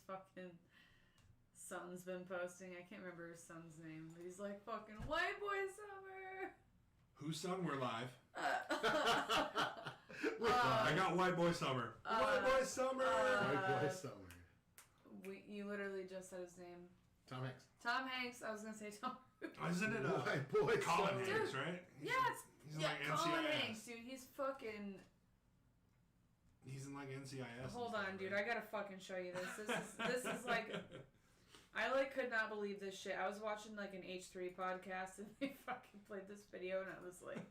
fucking son's been posting. I can't remember his son's name, but he's like fucking white boy summer. Whose son? We're live. I got white boy summer. White boy summer. White boy summer. You literally just said his name. Tom Hanks. Tom Hanks. I was gonna say Tom. Isn't it White boy Colin summer. Hanks, right? He's like Colin NCIS. Hanks, dude. He's fucking. He's in like NCIS. Hold on, dude. I gotta fucking show you this. This is like. I like could not believe this shit. I was watching like an H3 podcast and they fucking played this video and I was like...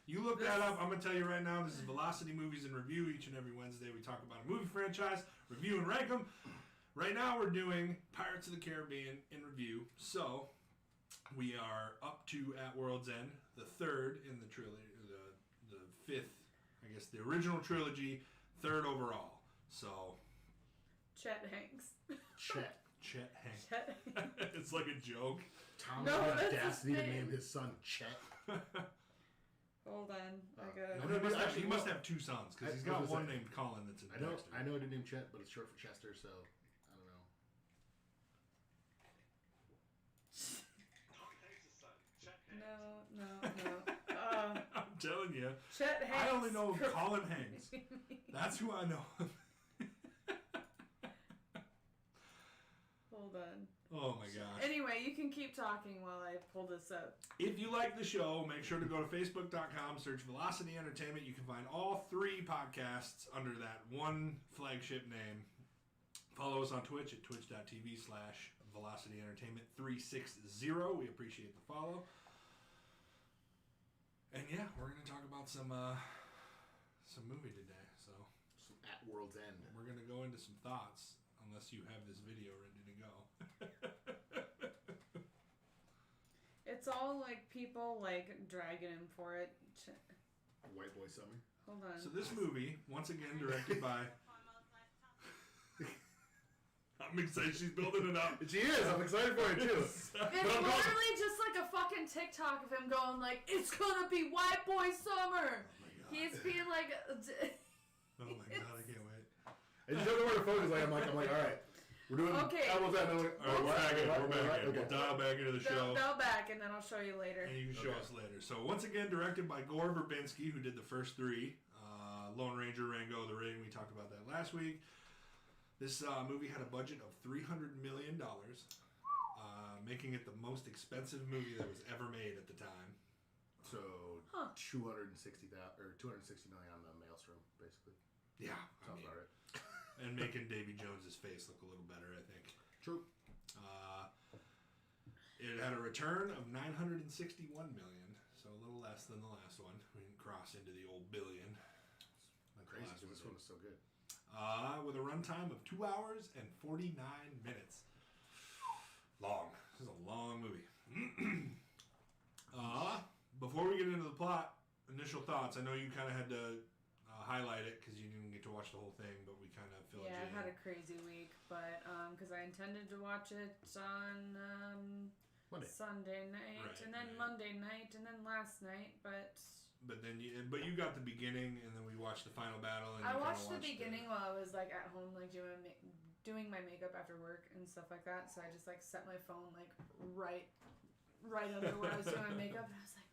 You look that up. I'm going to tell you right now, this is Velocity Movies in Review. Each and every Wednesday we talk about a movie franchise, review and rank them. Right now we're doing Pirates of the Caribbean in review. So, we are up to At World's End, the third in the trilogy, the fifth, I guess the original trilogy, third overall. So... Chet Hanks. Chet Hanks. It's like a joke. Tom had the audacity to name his son Chet. Hold on. I gotta... He must have two sons, because he's got one named Colin that's in Dexter. I know a dude named Chet, but it's short for Chester, so I don't know. Tom Hanks' son, Chet Hanks. No. I'm telling you. Chet Hanks. I only know Colin Hanks. That's who I know. Hold on. Oh my gosh. Anyway, you can keep talking while I pull this up. If you like the show, make sure to go to Facebook.com, search Velocity Entertainment. You can find all three podcasts under that one flagship name. Follow us on Twitch at twitch.tv/Velocity Entertainment 360. We appreciate the follow. And yeah, we're going to talk about some movie today. So Some At World's End. we're going to go into some thoughts. Unless you have this video ready to go. It's all like people like dragging him for it. White boy summer. Hold on. So this movie, once again directed by... I'm excited she's building it up. She is. I'm excited for it too. It's literally just like a fucking TikTok of him going like, "It's gonna be white boy summer." Oh my God. He's being like, Oh my God, I can't wait. I just don't know where to focus. I'm like, all right. We're doing Okay. At World's End. I'm like, All right, we're back in. Okay. We'll dial back into the show. Go back and then I'll show you later. And you can show us later. So once again, directed by Gore Verbinski, who did the first three. Lone Ranger, Rango, The Ring. We talked about that last week. This movie had a budget of $300 million, making it the most expensive movie that was ever made at the time. So $260 million on the maelstrom, basically. Yeah, Sounds about right. And making Davy Jones's face look a little better, I think. True. It had a return of $961 million, so a little less than the last one. We didn't cross into the old billion. Crazy. Because this one was so good. With a runtime of 2 hours and 49 minutes. Long. This is a long movie. Before we get into the plot, initial thoughts. I know you kind of had to highlight it because you didn't get to watch the whole thing, but we kind of filled you in. Yeah, I had a crazy week, but because I intended to watch it on Sunday night, Right, and then right. Monday night, and then last night, but then you got the beginning, and then we watched the final battle. And I you watched the beginning while I was like at home, like doing my makeup after work and stuff like that. So I just like set my phone like right under where I was doing my makeup, and I was like,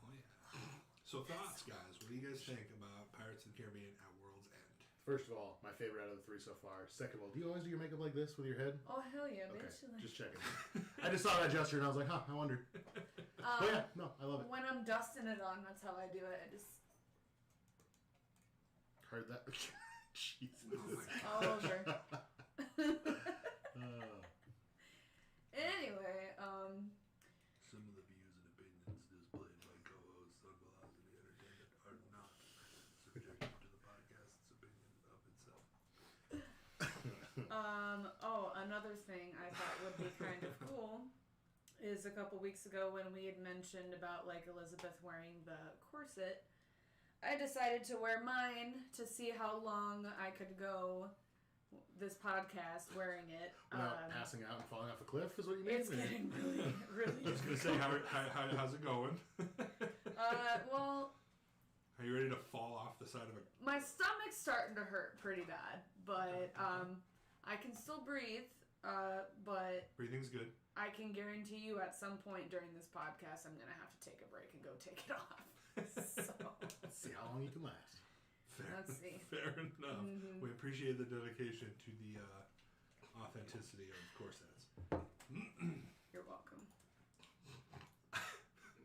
oh yeah. So thoughts, guys. What do you guys think about Pirates of the Caribbean at World's End? First of all, my favorite out of the three so far. Second of all, do you always do your makeup like this with your head? "Oh hell yeah, Okay, bitch!" Like, just checking. I just saw that gesture and I was like, I wonder. But yeah, no, I love it. when I'm dusting it on, that's how I do it. I just Heard that? Jesus. all over. Anyway, Some of the views and opinions displayed by co-hosts on Velocity Entertainment are not subjective to the podcast's opinion of itself. another thing I thought would be kind of cool is a couple weeks ago when we had mentioned about like Elizabeth wearing the corset, I decided to wear mine to see how long I could go this podcast wearing it. Without passing out and falling off a cliff is what you mean? It's getting really, really... I was going to say, how's it going? well... Are you ready to fall off the side of a... My stomach's starting to hurt pretty bad, but I can still breathe, but Breathing's good. I can guarantee you at some point during this podcast I'm going to have to take a break and go take it off. So, Let's see how long you can last. let's see. Fair enough. Mhm. We appreciate the dedication to the authenticity of corsets. You're welcome.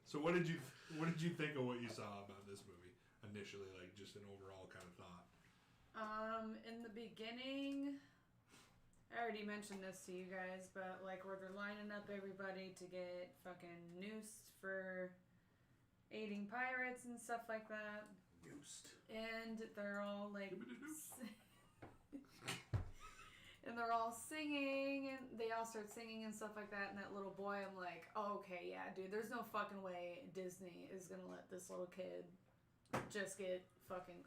So what did you think of what you saw about this movie initially, like just an overall kind of thought? In the beginning, I already mentioned this to you guys, but like where they're lining up everybody to get fucking noosed for aiding pirates and stuff like that, Noosed. and they're all like, Skibbity-doo. and they're all singing, and they all start singing and stuff like that. And that little boy, I'm like, oh, okay, yeah, dude, there's no fucking way Disney is gonna let this little kid just get fucking.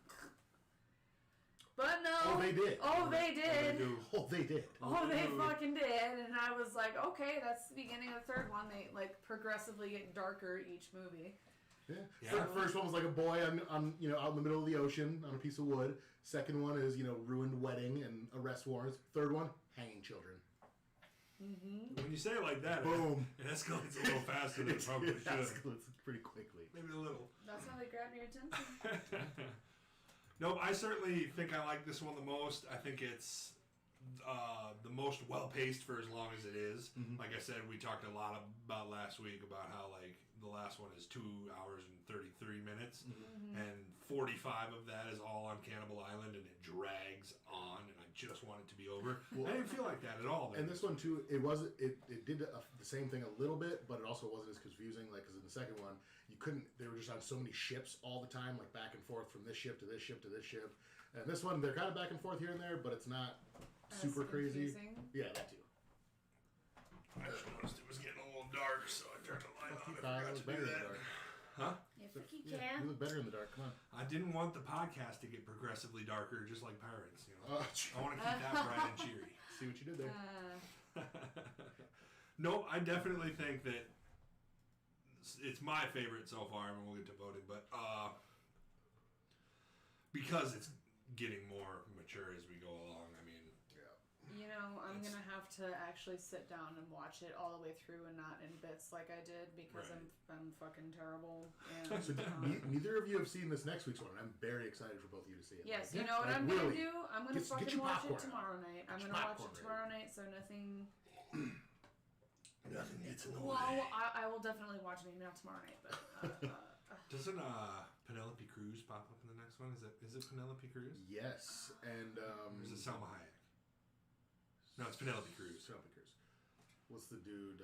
But no. Oh, they did. Oh, they did. Oh, they did. Oh, they fucking did. And I was like, okay, that's the beginning of the third one. They like progressively get darker each movie. Yeah. Yeah. First one was like a boy on out in the middle of the ocean on a piece of wood. Second one is ruined wedding and arrest warrants. Third one, hanging children. Mm-hmm. When you say it like that, Boom. it escalates a little faster than it probably It should. escalates pretty quickly. Maybe a little. That's how they grab your attention. Nope, I certainly think I like this one the most. I think it's the most well-paced for as long as it is. Mhm. Like I said, we talked a lot about last week about how like the last one is 2 hours and 33 minutes, Mm-hmm. and 45 of that is all on Cannibal Island, and it drags on, and I just want it to be over. Well, I didn't feel like that at all. And this one too, it did the same thing a little bit, but it also wasn't as confusing. Like, because in the second one, you couldn't. They were just on so many ships all the time, like back and forth from this ship to this ship to this ship. And this one, they're kind of back and forth here and there, but it's not super crazy. Yeah, that too. I just noticed it was getting a little dark, so I turned the light on. I Kyle, forgot it to was do better in the that. dark. Huh? You think you Yeah, can? you look better in the dark. Come on. I didn't want the podcast to get progressively darker, just like Pirates. I Oh, want to keep that bright and cheery. see what you did there. Nope, I definitely think that it's my favorite so far, and we'll get to voting, but because it's getting more mature as we go along, I mean, You know, I'm It's- gonna have to actually sit down and watch it all the way through and not in bits like I did because Right. I'm fucking terrible. And So neither of you have seen this next week's one, and I'm very excited for both of you to see it. yes, Like, you know what like, I'm really, gonna do? I'm gonna get fucking your watch popcorn it tomorrow night. I'm Get your gonna watch popcorn it tomorrow night, so nothing. nothing gets in the Well, way. I will definitely watch it maybe not tomorrow night, but Doesn't Penelope Cruz pop up in the next one? Is it Penelope Cruz? Yes, and Or is it Salma Hayek? No, it's Penelope Cruz. Penelope Cruz. What's the dude?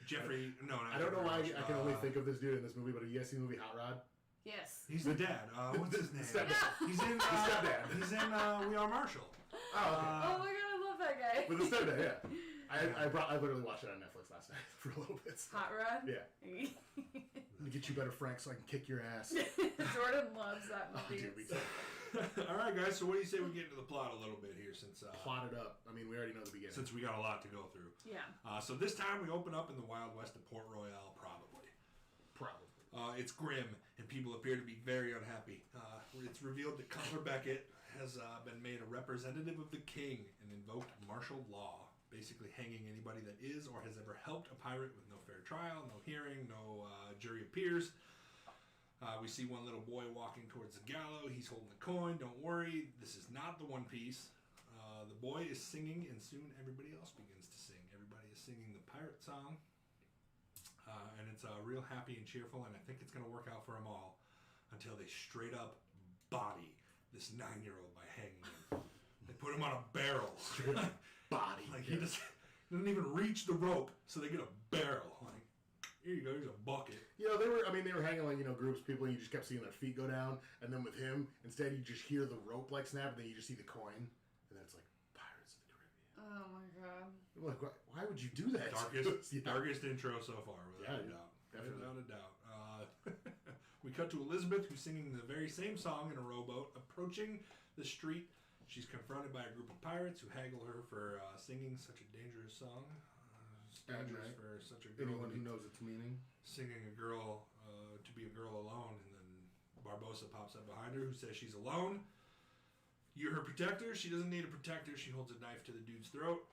Jeffrey, no, not I don't know why Jeffrey I can only Rush. think of this dude in this movie, but have you guys seen the movie Hot Rod? yes. He's the dad. What's his name? Stepdad. He's in. stepdad. He's in We Are Marshall. Oh, okay. Oh my god, I love that guy. With the stepdad, yeah. I literally watched it on Netflix last night for a little bit. So. Hot Rod. Yeah. Let me get you better, Frank, so I can kick your ass. Jordan loves that Oh, movie. dude, me too. All right, guys. So what do you say we get into the plot a little bit here, since Plot it up. I mean, we already know the beginning. we got a lot to go through. Yeah. So this time we open up in the Wild West of Port Royal, probably. Probably. It's grim, and people appear to be very unhappy. It's revealed that Cutler Beckett has been made a representative of the king and invoked martial law, basically hanging anybody that is or has ever helped a pirate with no fair trial, no hearing, no jury of peers. We see one little boy walking towards the gallows. He's holding a coin. Don't worry, this is not the One Piece. The boy is singing, and soon everybody else begins to sing. Everybody is singing the pirate song. And it's real happy and cheerful, and I think it's going to work out for them all until they straight up body this 9-year-old by hanging him. They put him on a barrel. Straight up body. Like he doesn't even reach the rope, so they get a barrel. Like, here you go, here's a bucket. They were hanging like, groups of people, and you just kept seeing their feet go down, and then with him, instead you just hear the rope like snap, and then you just see the coin, and then it's like, Pirates of the Caribbean. Oh my god. I'm like, why would you do that? Yeah. Darkest intro so far, without a Yeah, doubt. definitely. Without a doubt. We cut to Elizabeth, who's singing the very same song in a rowboat, approaching the street. She's confronted by a group of pirates who haggle her for singing such a dangerous song. Dangerous Right. for such a girl Anyone to who be knows its meaning. singing a girl to be a girl alone, and then Barbossa pops up behind her, who says she's alone. You're her protector. She doesn't need a protector. She holds a knife to the dude's throat.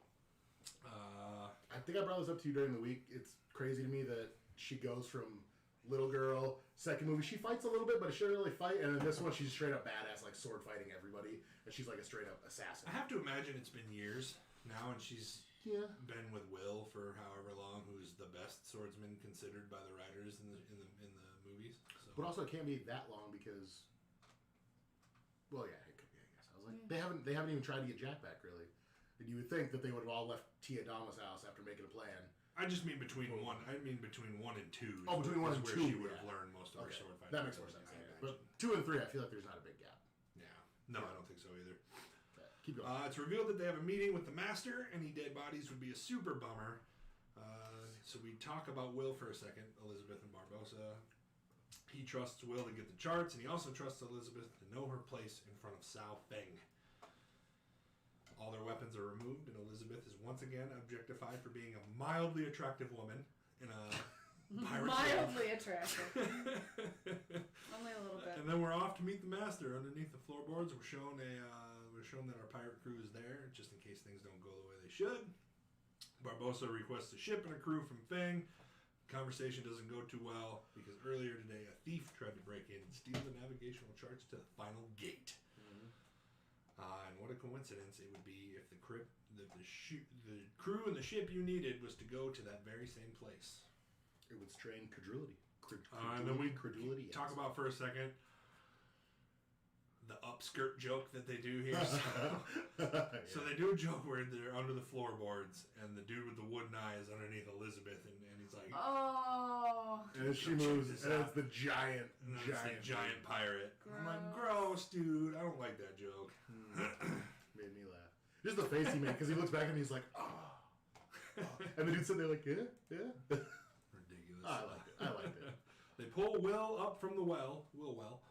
I think I brought this up to you during the week. It's crazy to me that she goes from little girl. Second movie, she fights a little bit, but she doesn't really fight. And then this one, she's straight up badass, like sword fighting everybody. And she's like a straight up assassin. I have to imagine it's been years now, and she's been with Will for however long, who's the best swordsman considered by the writers in the movies. So. But also, it can't be that long because, well, yeah, it could be. I guess I was like, they haven't even tried to get Jack back really. And you would think that they would have all left Tia Dama's house after making a plan. I just mean between one. I mean between 1 and 2. Oh, between 1 and 2, where she would have learned most of her sword fighting. That makes more sense. But 2 and 3, I feel like there's not a big gap. Yeah. No, I don't think so either. Keep going. It's revealed that they have a meeting with the Master. Any dead bodies would be a super bummer. So we talk about Will for a second, Elizabeth and Barbossa. He trusts Will to get the charts, and he also trusts Elizabeth to know her place in front of Sao Feng. All their weapons are removed, and Elizabeth is once again objectified for being a mildly attractive woman in a pirate Mildly attractive. Only a little bit. And then we're off to meet the Master underneath the floorboards. We're shown that our pirate crew is there, just in case things don't go the way they should. Barbossa requests a ship and a crew from Feng. Conversation doesn't go too well because earlier today a thief tried to break in and steal the navigational charts to the final gate. And what a coincidence it would be if the crew and the ship you needed was to go to that very same place. It would strain credulity. And then we credulity. talk about for a second the upskirt joke that they do here. So they do a joke where they're under the floorboards and the dude with the wooden eye is underneath Elizabeth and he's like, oh. And she moves, and it's the giant pirate. Gross. I'm like, gross, dude. I don't like that joke. Made me laugh. Just the face he made, because he looks back and he's like, oh. And the dude's sitting there like, yeah. Ridiculous. I liked it. They pull Will up from the well, Well.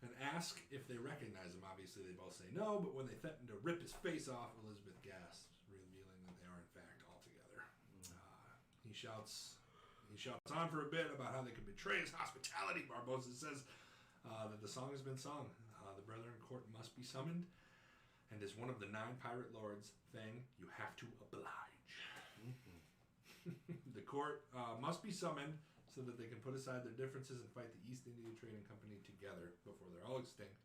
and ask if they recognize him. Obviously, they both say no, but when they threaten to rip his face off, Elizabeth gasps, revealing that they are in fact all together. He shouts on for a bit about how they could betray his hospitality. Barbossa says that the song has been sung. The Brethren Court must be summoned, and as one of the 9 pirate lords, Feng, you have to oblige. The court must be summoned so that they can put aside their differences and fight the East India Trading Company together before they're all extinct.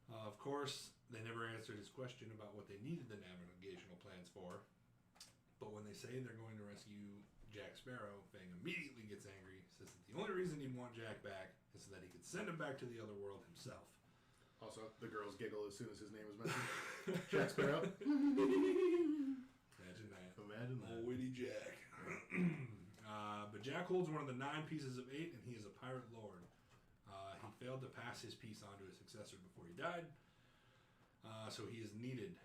Of course, they never answered his question about what they needed the navigational plans for. But when they say they're going to rescue Jack Sparrow, Feng immediately gets angry, says that the only reason he'd want Jack back is so that he could send him back to the other world himself. Also, the girls giggle as soon as his name is mentioned. Jack Sparrow. Imagine that. Imagine that. Old witty Jack. But Jack holds one of the 9 pieces of 8, and he is a pirate lord. He failed to pass his piece on to his successor before he died, so he is needed.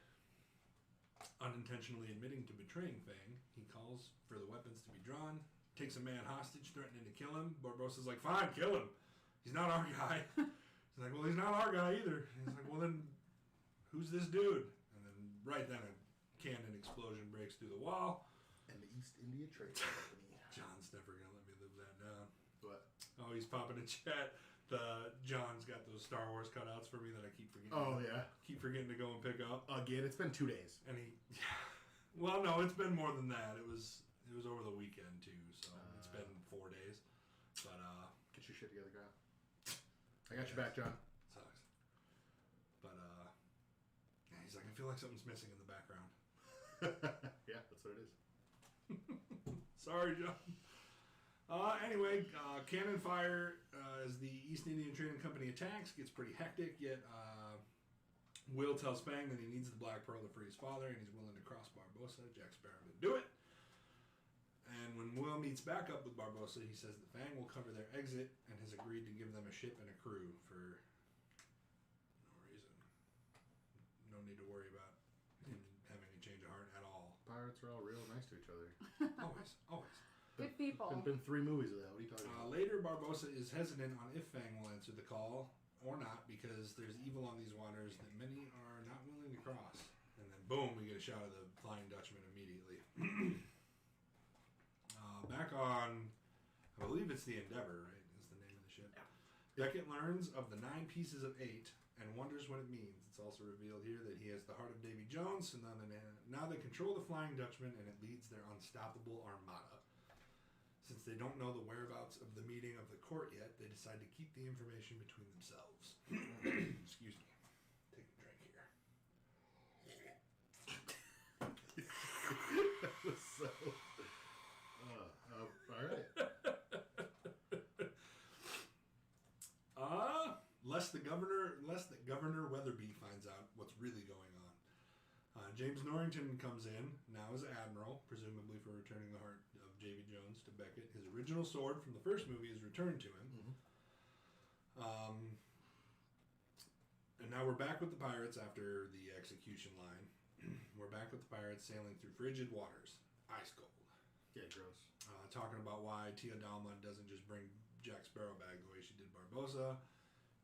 Unintentionally admitting to betraying Feng, he calls for the weapons to be drawn, takes a man hostage, threatening to kill him. Barbossa's like, fine, kill him. He's not our guy. He's like, well, he's not our guy either. He's like, well, then who's this dude? And then right then a cannon explosion breaks through the wall. And the East India Trading Company. John's never going to let me live that down. What? Oh, he's popping in chat. John's got those Star Wars cutouts for me that I keep forgetting. Oh, yeah. Keep forgetting to go and pick up. Again, it's been 2 days. And well, no, it's been more than that. It was over the weekend too, so it's been 4 days. But get your shit together, Kyle. I got your back, John. Sucks. But yeah, he's like, I feel like something's missing in the background. Yeah, that's what it is. Sorry, John. Anyway, cannon fire as the East Indian Trading Company attacks gets pretty hectic, yet Will tells Feng that he needs the Black Pearl to free his father, and he's willing to cross Barbossa, Jack Sparrow, to do it. And when Will meets back up with Barbossa, he says that Feng will cover their exit and has agreed to give them a ship and a crew for no reason. No need to worry about him having a change of heart at all. Pirates are all real nice to each other. Always, always. Good people. Been 3 movies of that. What are you talking about? Later, Barbossa is hesitant on if Feng will answer the call or not because there's evil on these waters that many are not willing to cross. And then, boom, we get a shot of the Flying Dutchman immediately. Back on, I believe it's the Endeavor, right? Is the name of the ship. Yeah. Beckett learns of the 9 pieces of 8 and wonders what it means. It's also revealed here that he has the heart of Davy Jones, and now they control the Flying Dutchman, and it leads their unstoppable armada. Since they don't know the whereabouts of the meeting of the court yet, they decide to keep the information between themselves. Excuse me. Take a drink here. That was so. All right. Lest the Governor Weatherby finds out what's really going on. James Norrington comes in, now as Admiral, presumably for returning the heart of Davy Jones to Beckett. His original sword from the first movie is returned to him. Mm-hmm. And now we're back with the pirates after the execution line. We're back with the pirates sailing through frigid waters. Ice cold. Yeah, gross. Talking about why Tia Dalma doesn't just bring Jack Sparrow back the way she did Barbossa.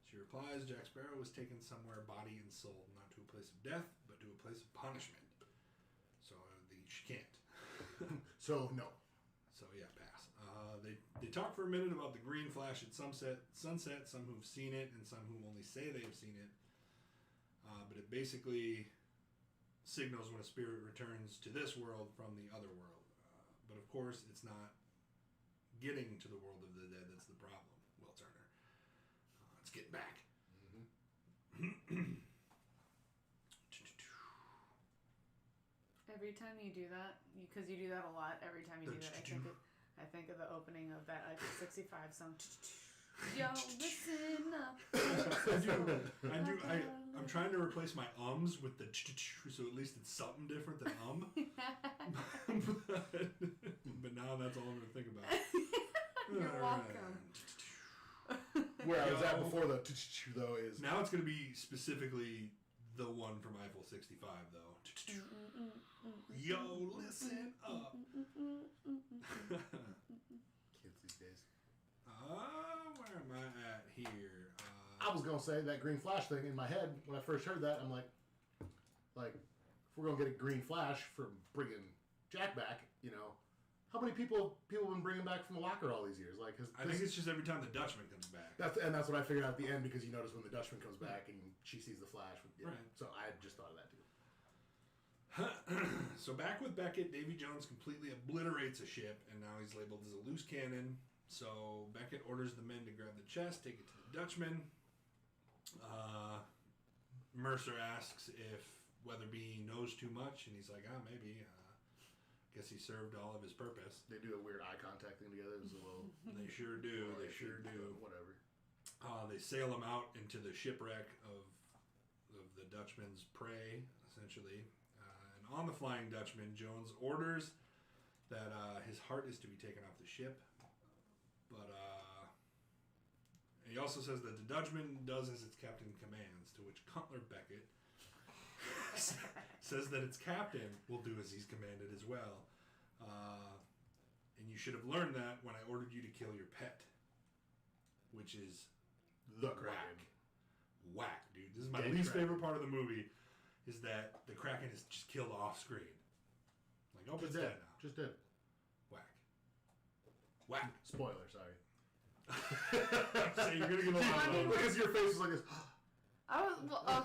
She replies, Jack Sparrow was taken somewhere body and soul, not to a place of death, but to a place of punishment. So she can't. So, no. So yeah, pass. They talk for a minute about the green flash at sunset, some who've seen it and some who only say they have seen it. But it basically signals when a spirit returns to this world from the other world. But of course, it's not getting to the world of the dead that's the problem, Will Turner. It's getting back. Every time you do that, because you do that a lot, every time you do that, I think of the opening of that Eiffel 65 song. Yo, listen up. I'm trying to replace my ums with the so at least it's something different than but now that's all I'm going to think about. You're welcome. Where I was at before the though is now it's going to be specifically the one from Eiffel 65 though. Yo, listen up. kids these days. Where am I at here? I was gonna say that green flash thing in my head when I first heard that. I'm like, if we're gonna get a green flash for bringing Jack back, how many people have been bringing back from the locker all these years? I think it's just every time the Dutchman comes back. That's what I figured out at the end, because you notice when the Dutchman comes back and she sees the flash. Right. So I just thought of that too. So back with Beckett, Davy Jones completely obliterates a ship, and now he's labeled as a loose cannon. So Beckett orders the men to grab the chest, take it to the Dutchman. Mercer asks if Weatherby knows too much, and he's like, maybe. Guess he served all of his purpose. They do a weird eye contact thing together. It was a little. They sure do. They sure do. Whatever. They sail him out into the shipwreck of the Dutchman's prey, essentially. And on the Flying Dutchman, Jones orders that his heart is to be taken off the ship. But he also says that the Dutchman does as its captain commands, to which Cutler Beckett says that its captain will do as he's commanded as well. And you should have learned that when I ordered you to kill your pet, which is The Kraken. Whack, dude. This is my Dead least Kraken. favorite part of the movie, is that the Kraken is just killed off screen. Like, it's dead now. Just dead. Whack. Spoiler, sorry. So you're gonna give a lot of Because your face was like this.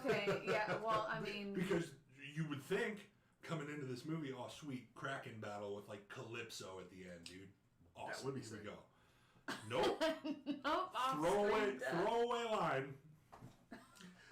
Okay, yeah, well, I mean... Because you would think, coming into this movie, sweet Kraken battle with, Calypso at the end, dude. Awesome. That would be Here we sick. go. Nope. Nope, Throwaway line.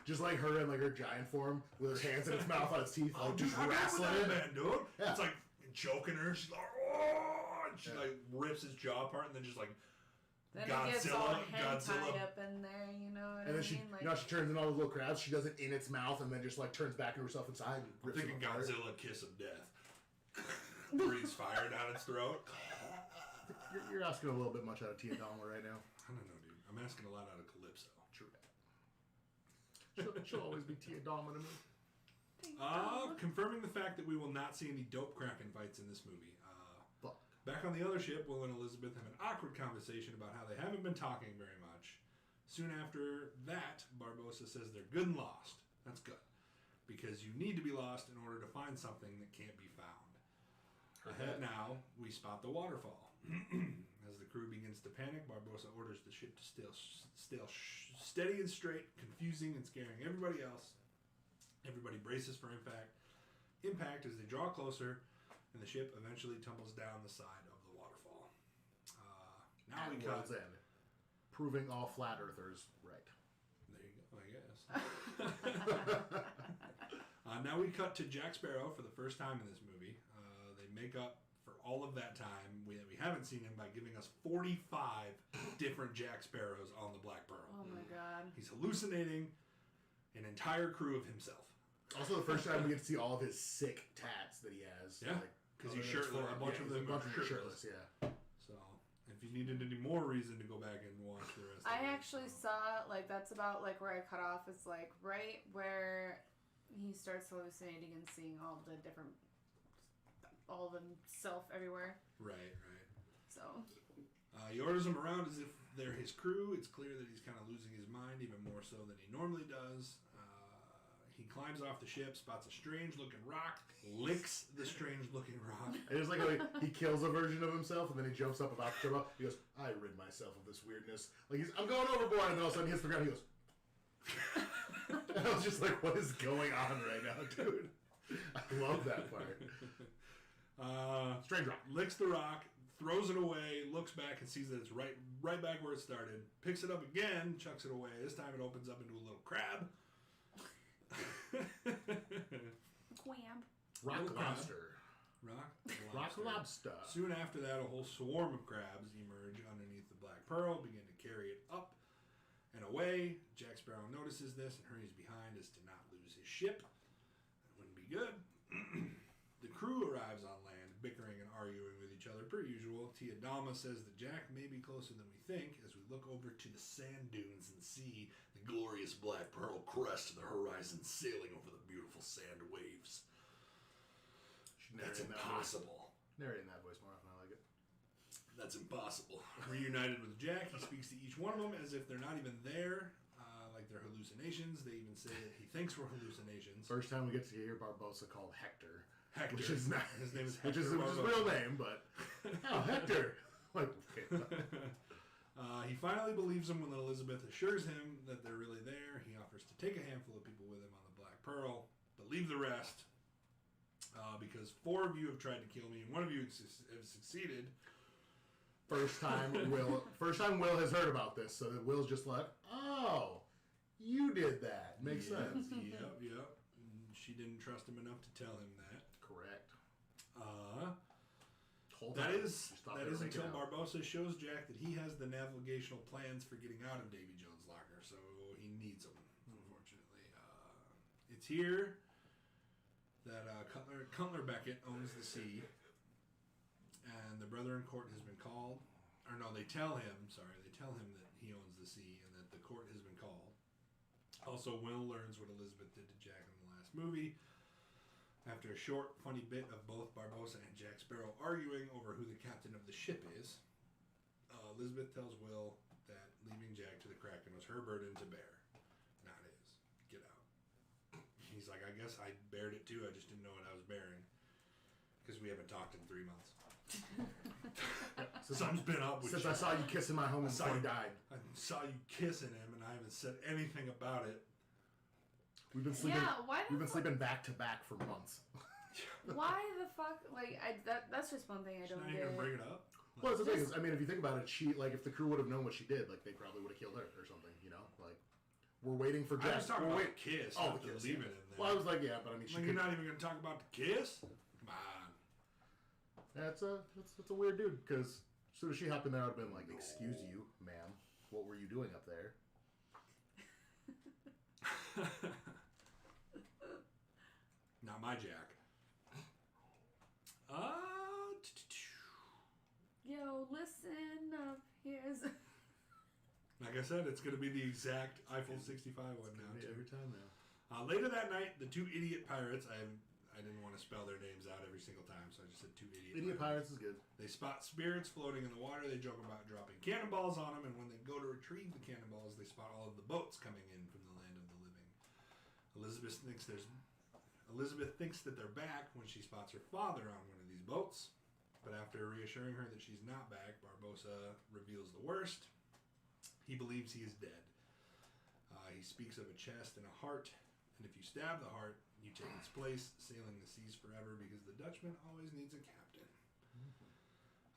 Just like her in her giant form with his hands in its mouth on its teeth, Dude, just how good was wrestling that it. man, dude? Yeah. It's like choking her. She's like, oh! And she rips his jaw apart and then just Then it gets all hentai Godzilla. up in there, you know what And then I she, mean? she turns in all those little crabs. She does it in its mouth and then just turns back to herself inside and I'm rips thinking it apart. Godzilla kiss of death. Breathes fire down its throat. You're asking a little bit much out of Tia Dalma right now. I don't know, dude. I'm asking a lot out of Calypso. True. She'll always be Tia Dalma to me. Confirming the fact that we will not see any dope Kraken fights in this movie. Fuck. Back on the other ship, Will and Elizabeth have an awkward conversation about how they haven't been talking very much. Soon after that, Barbossa says they're good and lost. That's good. Because you need to be lost in order to find something that can't be found. Ahead now, we spot the waterfall. As the crew begins to panic, Barbossa orders the ship to steady and straight, confusing and scaring everybody else. Everybody braces for impact as they draw closer, and the ship eventually tumbles down the side of the waterfall. Now At we cut. World's End, proving all flat earthers right. There you go, I guess. Now we cut to Jack Sparrow for the first time in this movie. They make up for all of that time we haven't seen him by giving us 45 different Jack Sparrows on the Black Pearl. Oh my god. He's hallucinating an entire crew of himself. Also, the first time we get to see all of his sick tats that he has. Yeah, because he's shirtless. A bunch of them are shirtless. Yeah. So, if you needed any more reason to go back and watch the rest of it. I actually saw, like, that's about, like, where I cut off. It's, like, right where he starts hallucinating and seeing all the different, all of himself everywhere. Right. So. He orders them around as if they're his crew. It's clear that he's kind of losing his mind, even more so than he normally does. He climbs off the ship, spots a strange-looking rock, licks the strange-looking rock. It is like he kills a version of himself, and then he jumps up about to jump up. He goes, "I rid myself of this weirdness." Like I'm going overboard, and all of a sudden he hits the ground. He goes. And I was just like, "What is going on right now, dude?" I love that part. Strange rock. Licks the rock, throws it away, looks back and sees that it's right back where it started. Picks it up again, chucks it away. This time it opens up into a little crab. Quam. Rock Little lobster. Rock lobster. Soon after that, a whole swarm of crabs emerge underneath the Black Pearl, begin to carry it up and away. Jack Sparrow notices this and hurries behind as to not lose his ship. That wouldn't be good. The crew arrives on land, bickering and arguing with each other per usual. Tia Dalma says that Jack may be closer than we think as we look over to the sand dunes and see the glorious Black Pearl crest of the horizon sailing over the beautiful sand waves. That's impossible. Narrating that voice more often, I like it. That's impossible. Reunited with Jack, he speaks to each one of them as if they're not even there, like they're hallucinations. They even say that he thinks we're hallucinations. First time we get to hear Barbossa called Hector. Hector. Which is not His name is which Hector is his Barbossa. real name, but oh, Hector. Like, okay. He finally believes him when Elizabeth assures him that they're really there. He offers to take a handful of people with him on the Black Pearl, but leave the rest because 4 of you have tried to kill me and 1 of you have succeeded. First time Will has heard about this, so that Will's just like, oh, you did that. Makes sense. Yep. She didn't trust him enough to tell him that. Correct. That is until Barbossa shows Jack that he has the navigational plans for getting out of Davy Jones' locker, so he needs them, unfortunately. It's here that Cutler Beckett owns the sea, and the brother in court has been called. Or no, they tell him that he owns the sea and that the court has been called. Also, Will learns what Elizabeth did to Jack in the last movie. After a short, funny bit of both Barbossa and Jack Sparrow arguing over who the captain of the ship is, Elizabeth tells Will that leaving Jack to the Kraken was her burden to bear, not his. Get out. He's like, I guess I bared it too, I just didn't know what I was bearing. Because we haven't talked in 3 months. Something's been up with Since you. I saw you kissing my home before he died. I saw you kissing him and I haven't said anything about it. We've been sleeping. Yeah, why the We've been fuck- sleeping back to back for months. Why the fuck? Like, that's just one thing I She's don't not even get. gonna bring it up. Well, the thing is, I mean, if you think about it, if the crew would have known what she did, like they probably would have killed her or something. You know, like we're waiting for I Jack. was talking We're about the kiss, Oh, not the the kiss, leaving yeah. him there. Well, I was like, yeah, but I mean, she Like, could. you're not even gonna talk about the kiss? Come on. That's a weird dude. Because as soon as she hopped in there, I'd have been like, "Excuse you, ma'am, what were you doing up there?" Not my Jack. Yo, listen up. Here's. Like I said, it's going to be the exact Eiffel 65 one now, too. Every time now. Later that night, the 2 idiot pirates, I didn't want to spell their names out every single time, so I just said 2 idiot Idiot Pirates is good. They spot spirits floating in the water. They joke about dropping cannonballs on them, and when they go to retrieve the cannonballs, they spot all of the boats coming in from the land of the living. Elizabeth thinks that they're back when she spots her father on one of these boats. But after reassuring her that she's not back, Barbossa reveals the worst. He believes he is dead. He speaks of a chest and a heart, and if you stab the heart, you take its place, sailing the seas forever, because the Dutchman always needs a captain.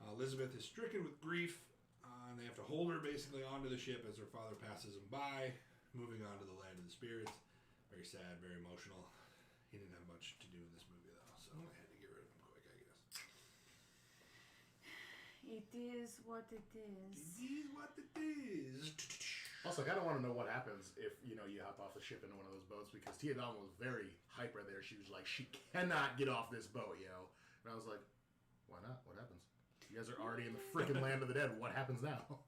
Elizabeth is stricken with grief, and they have to hold her basically onto the ship as her father passes him by, moving on to the land of the spirits. Very sad, very emotional. He didn't have much to do in this movie, though, so I had to get rid of him quick, I guess. It is what it is. It is what it is. Also, I kind of want to know what happens if, you hop off the ship into one of those boats, because Tia Dalma was very hype right there. She was like, she cannot get off this boat, And I was like, why not? What happens? You guys are already in the freaking land of the dead. What happens now?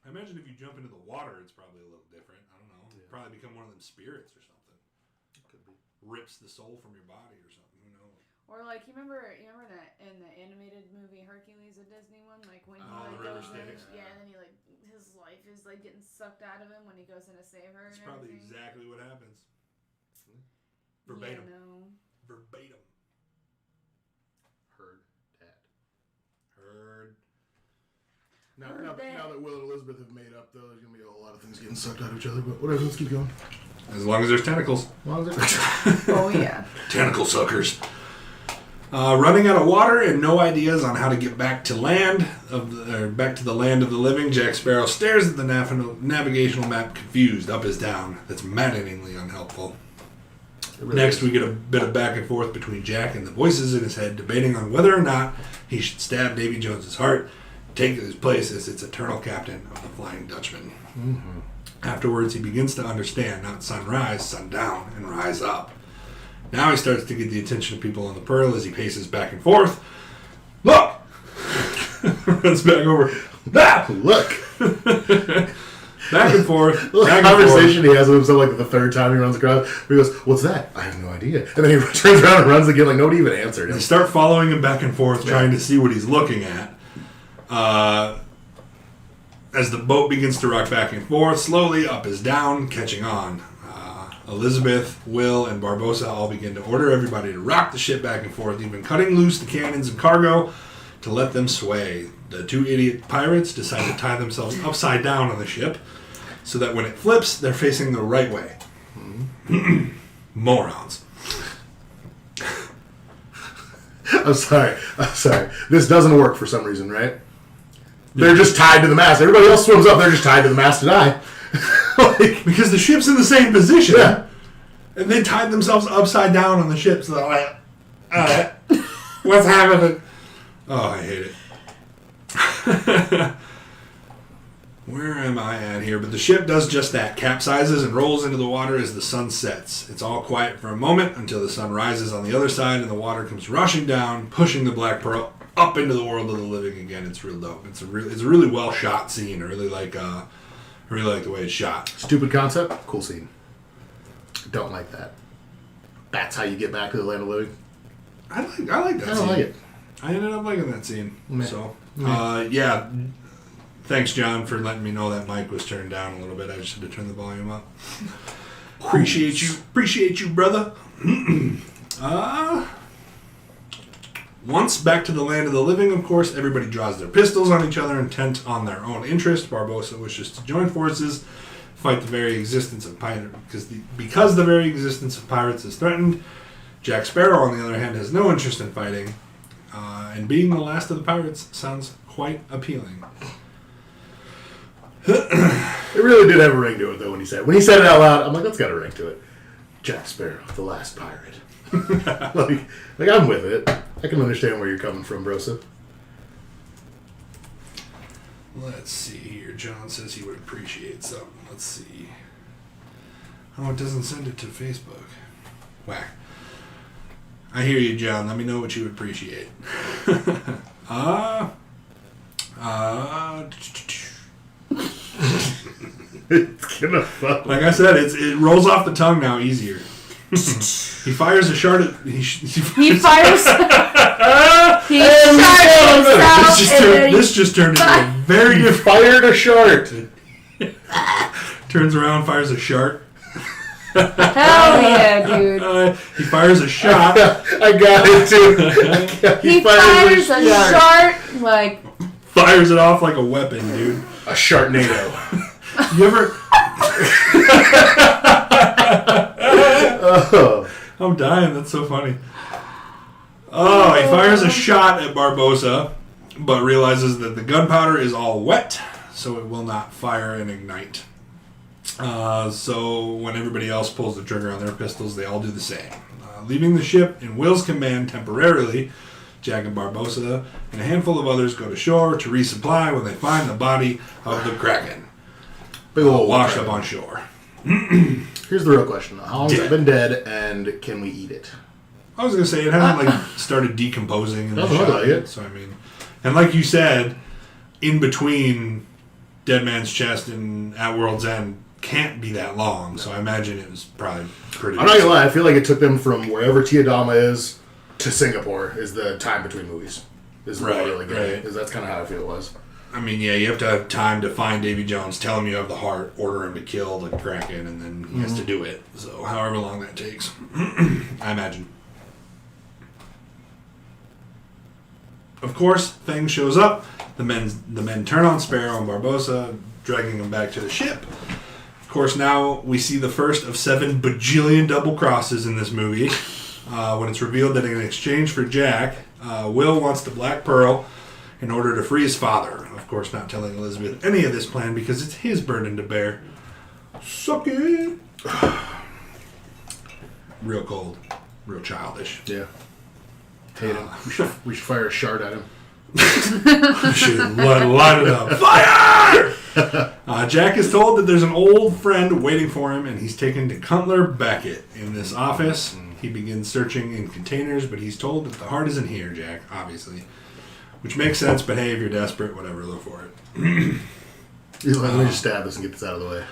I imagine if you jump into the water, it's probably a little different. I don't know. Yeah. Probably become one of them spirits or something. Could be. Rips the soul from your body or something. Who knows? Or like you remember that in the animated movie Hercules, a Disney one, like when he Oh, like the river goes in, Styx. and then he like his life is like getting sucked out of him when he goes in to save her. It's and probably everything. exactly what happens. Verbatim. Yeah, no. Verbatim. Heard that. Heard. Now Heard that. that Will and Elizabeth have made up, though, there's going to be a whole lot of things getting sucked out of each other. But whatever, let's keep going. As long as there's tentacles. As long as it's... Oh yeah. Tentacle suckers. Running out of water and no ideas on how to get back to back to the land of the living, Jack Sparrow stares at the navigational map, confused, up is down. That's maddeningly unhelpful. Really Next, is. we get a bit of back and forth between Jack and the voices in his head, debating on whether or not he should stab Davy Jones's heart, take his place as its eternal captain of the Flying Dutchman. Mm-hmm. Afterwards, he begins to understand not sunrise, sundown, and rise up. Now he starts to get the attention of people on the Pearl as he paces back and forth. Look! Runs back over. Ah! Look! Back and forth. The Back and conversation he has with himself like the third time he runs across, where he goes, "What's that? I have no idea." And then he turns around and runs again, like nobody even answered They him. start following him back and forth, trying to see what he's looking at. As the boat begins to rock back and forth, slowly up is down, catching on. Elizabeth, Will, and Barbossa all begin to order everybody to rock the ship back and forth, even cutting loose the cannons and cargo to let them sway. The two idiot pirates decide to tie themselves upside down on the ship so that when it flips, they're facing the right way. Morons. I'm sorry. This doesn't work for some reason, right? They're just tied to the mast. Everybody else swims up. They're just tied to the mast to die. Because the ship's in the same position. Yeah. And they tied themselves upside down on the ship. So they're like, what's happening? Oh, I hate it. Where am I at here? But the ship does just that. Capsizes and rolls into the water as the sun sets. It's all quiet for a moment until the sun rises on the other side and the water comes rushing down, pushing the Black Pearl up into the world of the living again. It's real dope. It's a really well shot scene. I really like the way it's shot. Stupid concept. Cool scene. Don't like that. That's how you get back to the land of living. I like that I scene. don't like it. I ended up liking that scene. Meh. So, yeah. Thanks, John, for letting me know that mic was turned down a little bit. I just had to turn the volume up. Appreciate you, brother. Once back to the land of the living, of course, everybody draws their pistols on each other, intent on their own interest. Barbossa wishes to join forces, fight the very existence of pirates, because the very existence of pirates is threatened. Jack Sparrow, on the other hand, has no interest in fighting, and being the last of the pirates sounds quite appealing. It really did have a ring to it, though, when he said it out loud. I'm like, that's got a ring to it. Jack Sparrow, the last pirate. like I'm with it. I can understand where you're coming from, Brosa. Let's see here. John says he would appreciate something. Let's see. Oh, it doesn't send it to Facebook. Whack. I hear you, John. Let me know what you appreciate. It's gonna fuck. Like I said, it rolls off the tongue now easier. He fires a shard at... He fires... He shot himself. This just turned into a very You different... fired a shark. Turns around, fires a shark. Hell yeah, dude. He fires a shot. I got it too. He fires a shot like Fires it off like a weapon, dude. A Sharknado. You ever? Oh. I'm dying. That's so funny. Oh, he fires a shot at Barbosa, but realizes that the gunpowder is all wet, so it will not fire and ignite. So when everybody else pulls the trigger on their pistols, they all do the same. Leaving the ship in Will's command temporarily, Jack and Barbosa and a handful of others go to shore to resupply when they find the body of the Kraken. Big old Washed Kraken. up on shore. Here's the real question: how long has it been dead, and can we eat it? I was gonna say it hasn't like started decomposing in the Doesn't look shot. like it. So I mean, and like you said, in between Dead Man's Chest and At World's End can't be that long. So I imagine it was probably pretty. I'm not gonna lie. I feel like it took them from wherever Tiadama is to Singapore is the time between movies. Is what I Right, really get. right. Because that's kind of how I feel it was. I mean, yeah, you have to have time to find Davy Jones, tell him you have the heart, order him to kill the Kraken, and then he has to do it. So however long that takes, I imagine. Of course, Feng shows up. The men turn on Sparrow and Barbosa, dragging him back to the ship. Of course, now we see the first of 7 bajillion double crosses in this movie. When it's revealed that in exchange for Jack, Will wants the Black Pearl in order to free his father. Of course, not telling Elizabeth any of this plan because it's his burden to bear. Suck it. Real cold. Real childish. Yeah. Hate him. We should fire a shard at him. Should light it up. Fire! Jack is told that there's an old friend waiting for him, and he's taken to Cutler Beckett. In this office, he begins searching in containers, but he's told that the heart isn't here, Jack, obviously. Which makes sense, but hey, if you're desperate, whatever, look for it. Let me just stab this and get this out of the way.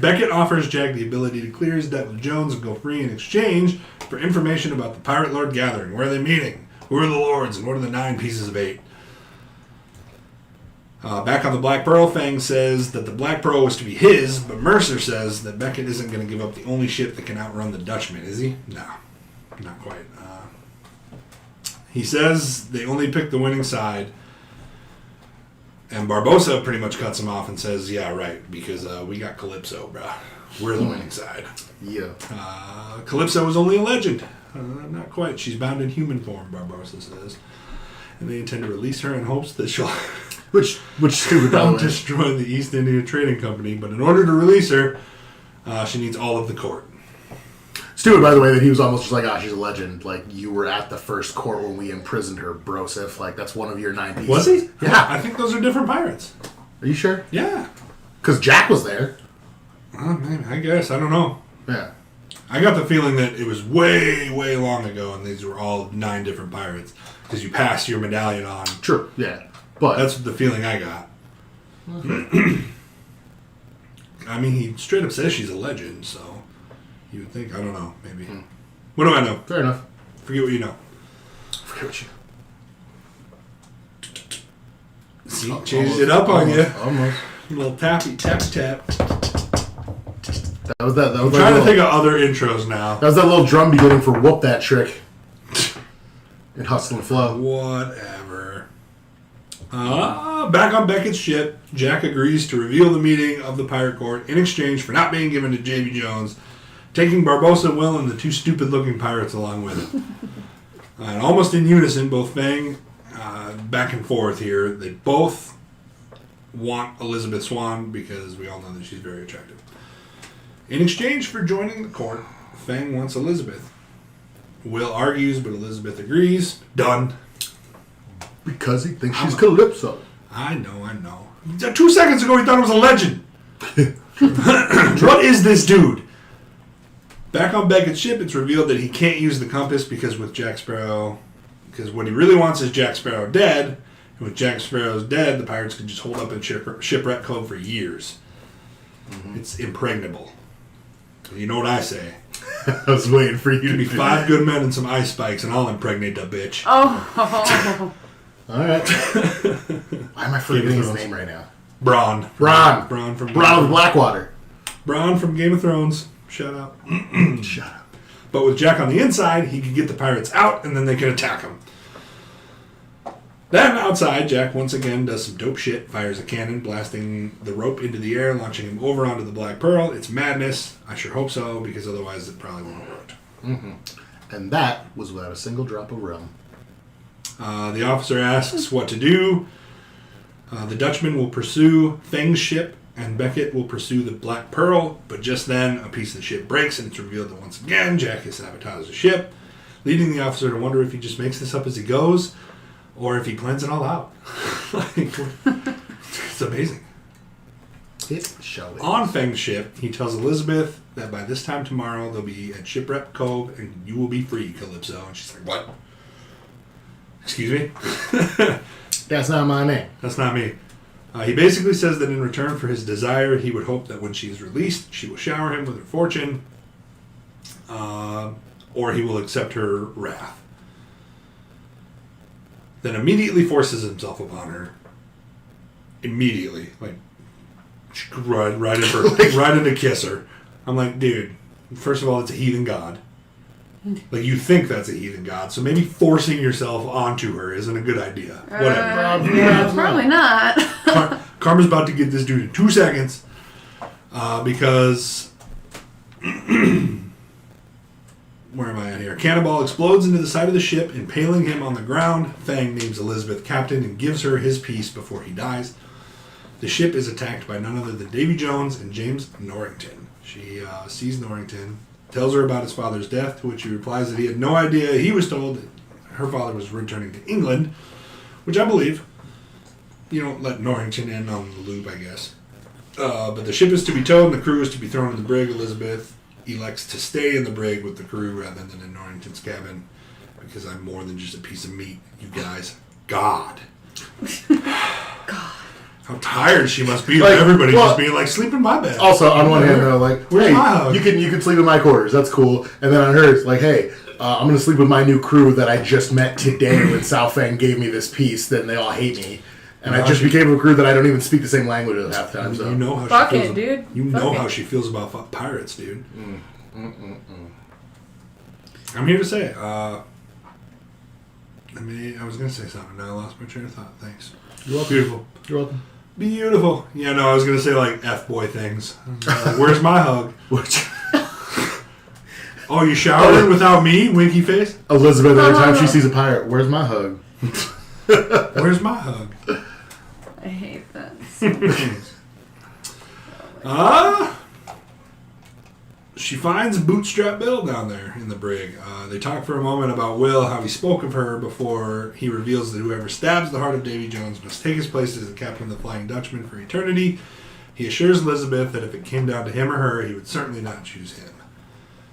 Beckett offers Jack the ability to clear his debt with Jones and go free in exchange for information about the Pirate Lord gathering. Where are they meeting? Who are the lords, and what are the 9 pieces of 8? Back on the Black Pearl, Fang says that the Black Pearl was to be his, but Mercer says that Beckett isn't going to give up the only ship that can outrun the Dutchman, is he? No, not quite. He says they only picked the winning side, and Barbosa pretty much cuts him off and says, yeah, right, because we got Calypso, bruh. We're the winning side. Yeah. Calypso is only a legend. Not quite. She's bound in human form, Barbosa says. And they intend to release her in hopes that she'll Which stupid, by the way. destroy the East India Trading Company. But in order to release her, she needs all of the court. Stupid, by the way, that he was almost just like, she's a legend. Like, you were at the first court when we imprisoned her, Broseph. Like, that's one of your 9 pieces. Was he? Yeah. I think those are different pirates. Are you sure? Yeah. Because Jack was there. Maybe, I guess. I don't know. Yeah. I got the feeling that it was way, way long ago, and these were all 9 different pirates. Because you passed your medallion on. True, yeah. But That's the feeling I got. I mean, he straight up says she's a legend, so you would think, I don't know, maybe. What do I know? fair enough. Forget what you know. Forget what you... See, changed it up on you. Almost. A little tappy, tap, tap. That was that. That I'm was trying to that think of other intros now. That was that little drum beginning for Whoop That Trick. In Hustle and Flow. Whatever. Back on Beckett's ship, Jack agrees to reveal the meeting of the pirate court in exchange for not being given to J.B. Jones, taking Barbosa and Will and the 2 stupid-looking pirates along with him. And almost in unison, both Fang, back and forth here, they both want Elizabeth Swan because we all know that she's very attractive. In exchange for joining the court, Fang wants Elizabeth. Will argues, but Elizabeth agrees. Done. Because he thinks she's Calypso. I know. 2 seconds ago, he thought it was a legend. What is this dude? Back on Beckett's ship, it's revealed that he can't use the compass because with Jack Sparrow, because what he really wants is Jack Sparrow dead. And with Jack Sparrow's dead, the pirates could just hold up in Shipwreck Cove for years. It's impregnable. You know what I say? I was waiting for you Give me 5 good men and some ice spikes, and I'll impregnate that bitch. Oh. Alright. Why am I forgetting his name right now? Bronn. Bronn. Bronn from Bronn of Blackwater. Bronn from Game of Thrones. Shout out. Shut up. But with Jack on the inside, he can get the pirates out, and then they can attack him. Then outside, Jack once again does some dope shit, fires a cannon, blasting the rope into the air, launching him over onto the Black Pearl. It's madness. I sure hope so, because otherwise it probably won't have worked. Mm-hmm. And that was without a single drop of rum. The officer asks what to do. The Dutchman will pursue Feng's ship, and Beckett will pursue the Black Pearl, but just then a piece of the ship breaks, and it's revealed that once again Jack has sabotaged the ship, leading the officer to wonder if he just makes this up as he goes, or if he plans it all out. Like, it's amazing. It shall be. On Feng's ship, he tells Elizabeth that by this time tomorrow they'll be at Shipwreck Cove, and you will be free, Calypso. And she's like, what? Excuse me? That's not my name. That's not me. He basically says that in return for his desire, he would hope that when she is released, she will shower him with her fortune, or he will accept her wrath. Then immediately forces himself upon her. Immediately. Like, right in to kiss her. I'm like, dude, first of all, it's a heathen god. Like, you think that's a heathen god, so maybe forcing yourself onto her isn't a good idea. Whatever. Yeah, probably not. Karma's about to get this dude in 2 seconds. Because... Where am I at here? Cannonball explodes into the side of the ship, impaling him on the ground. Fang names Elizabeth captain and gives her his piece before he dies. The ship is attacked by none other than Davy Jones and James Norrington. She sees Norrington, tells her about his father's death, to which he replies that he had no idea. He was told that her father was returning to England, which I believe. You don't let Norrington in on the loop, I guess. But the ship is to be towed and the crew is to be thrown in the brig. Elizabeth elects to stay in the brig with the crew rather than in Norrington's cabin because I'm more than just a piece of meat, you guys. God. How tired she must be of everybody just being like, sleep in my bed. Also, on one hand, though, like, Where's hey, my hug? you can sleep in my quarters. That's cool. And then on hers, like, hey, I'm gonna sleep with my new crew that I just met today when Sao Fang gave me this piece. Then they all hate me, and I just became a crew that I don't even speak the same language as half the time. So You know how Fuck she feels. it, dude. You Fuck know it. how she feels about pirates, dude. I'm here to say, I was gonna say something. Now I lost my train of thought. Thanks. You're welcome. Beautiful. You're welcome. Beautiful. Yeah, no, I was gonna say like F-boy things. Where's my hug? Oh, you showered without me? Winky face? Elizabeth, every time she sees a pirate, where's my hug? Where's my hug? I hate that so much. She finds Bootstrap Bill down there in the brig. They talk for a moment about Will, how he spoke of her before he reveals that whoever stabs the heart of Davy Jones must take his place as the captain of the Flying Dutchman for eternity. He assures Elizabeth that if it came down to him or her, he would certainly not choose him.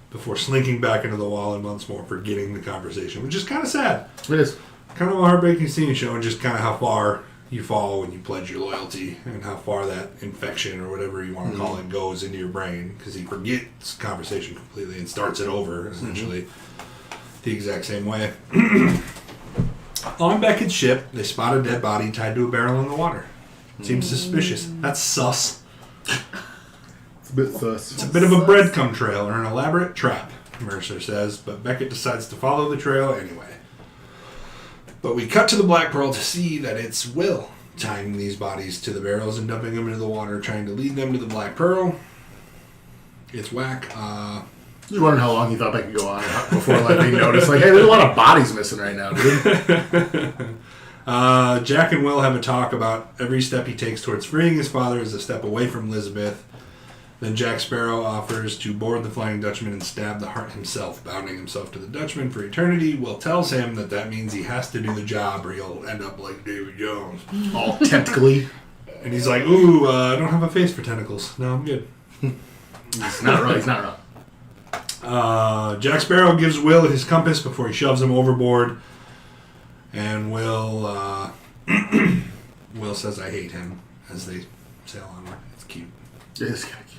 Before slinking back into the wall and once more forgetting the conversation, which is kind of sad. It is. Kind of a heartbreaking scene showing just kind of how far you fall when you pledge your loyalty and how far that infection or whatever you want to call it goes into your brain because he forgets conversation completely and starts it over essentially the exact same way. On Beckett's ship, they spot a dead body tied to a barrel in the water. Seems suspicious. That's sus. It's a bit sus. It's a bit of a breadcrumb trail or an elaborate trap, Mercer says, but Beckett decides to follow the trail anyway. But we cut to the Black Pearl to see that it's Will tying these bodies to the barrels and dumping them into the water, trying to lead them to the Black Pearl. It's whack. Just wondering how long he thought that could go on before like they noticed. Like, hey, there's a lot of bodies missing right now, dude. Jack and Will have a talk about every step he takes towards freeing his father is a step away from Elizabeth. Then Jack Sparrow offers to board the Flying Dutchman and stab the heart himself, bounding himself to the Dutchman for eternity. Will tells him that means he has to do the job or he'll end up like Davy Jones. All tentacly. And he's like, ooh, I don't have a face for tentacles. No, I'm good. He's not right. He's not right. Jack Sparrow gives Will his compass before he shoves him overboard. And Will says, I hate him, as they sail on. It's cute. It is kind of cute.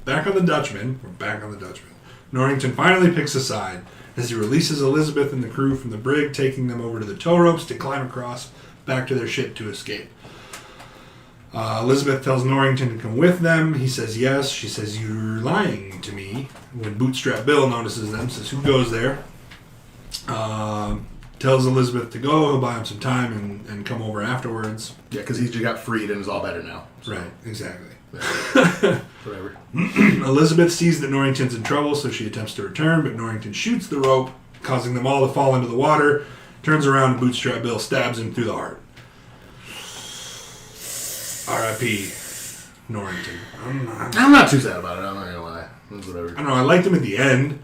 Back on the Dutchman. Norrington finally picks a side as he releases Elizabeth and the crew from the brig, taking them over to the tow ropes to climb across back to their ship to escape. Elizabeth tells Norrington to come with them. He says yes. She says, "You're lying to me." When Bootstrap Bill notices them, says, "Who goes there?" Tells Elizabeth to go. He'll buy him some time and come over afterwards. Yeah, because he just got freed and is all better now. So, Right, exactly. whatever. Elizabeth sees that Norrington's in trouble, so she attempts to return, but Norrington shoots the rope, causing them all to fall into the water. Turns around and Bootstrap Bill stabs him through the heart. R.I.P. Norrington. I'm not too sad about it. I'm not gonna lie. It's whatever. I don't know, I liked him at the end.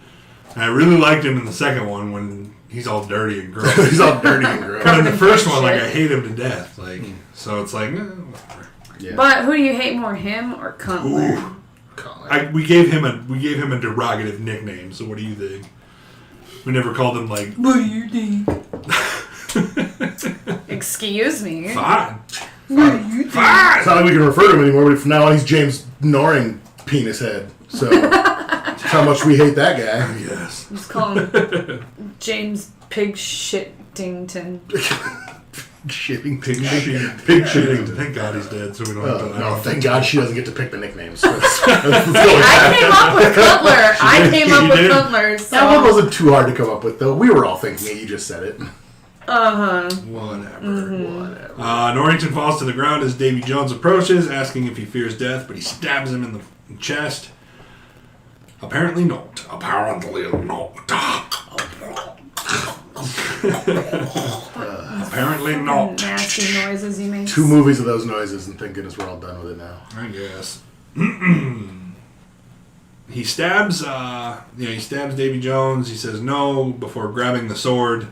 And I really liked him in the second one when he's all dirty and gross. He's all dirty and gross. But in the first one, like, Shit. I hate him to death. Like, so it's like, whatever. Yeah. But who do you hate more, him or Cutler? Ooh. We gave him a derogative nickname. So what do you think? We never called him like. What do you think? Excuse me. Fine. What do you think? Fine. It's not like we can refer to him anymore, but from now on he's James Noring Penis Head. So that's how much we hate that guy. Yes. Just call him James Pig Shittington. Shitting Pig pig. shitting. Pig shitting. Thank God he's dead, so we don't have to. No, thank God she doesn't get to pick the nicknames. I came up with Cutler. I came up You with did? Cutler. That one So. wasn't too hard to come up with, though. We were all thinking it. You just said it. Uh-huh. Whatever. Whatever. Norrington falls to the ground as Davy Jones approaches, asking if he fears death, but he stabs him in the chest. Apparently not. Apparently not. Apparently not. Nasty noises he makes. 2 movies of those noises, and thank goodness we're all done with it now. I guess. He stabs. He stabs Davy Jones. He says no before grabbing the sword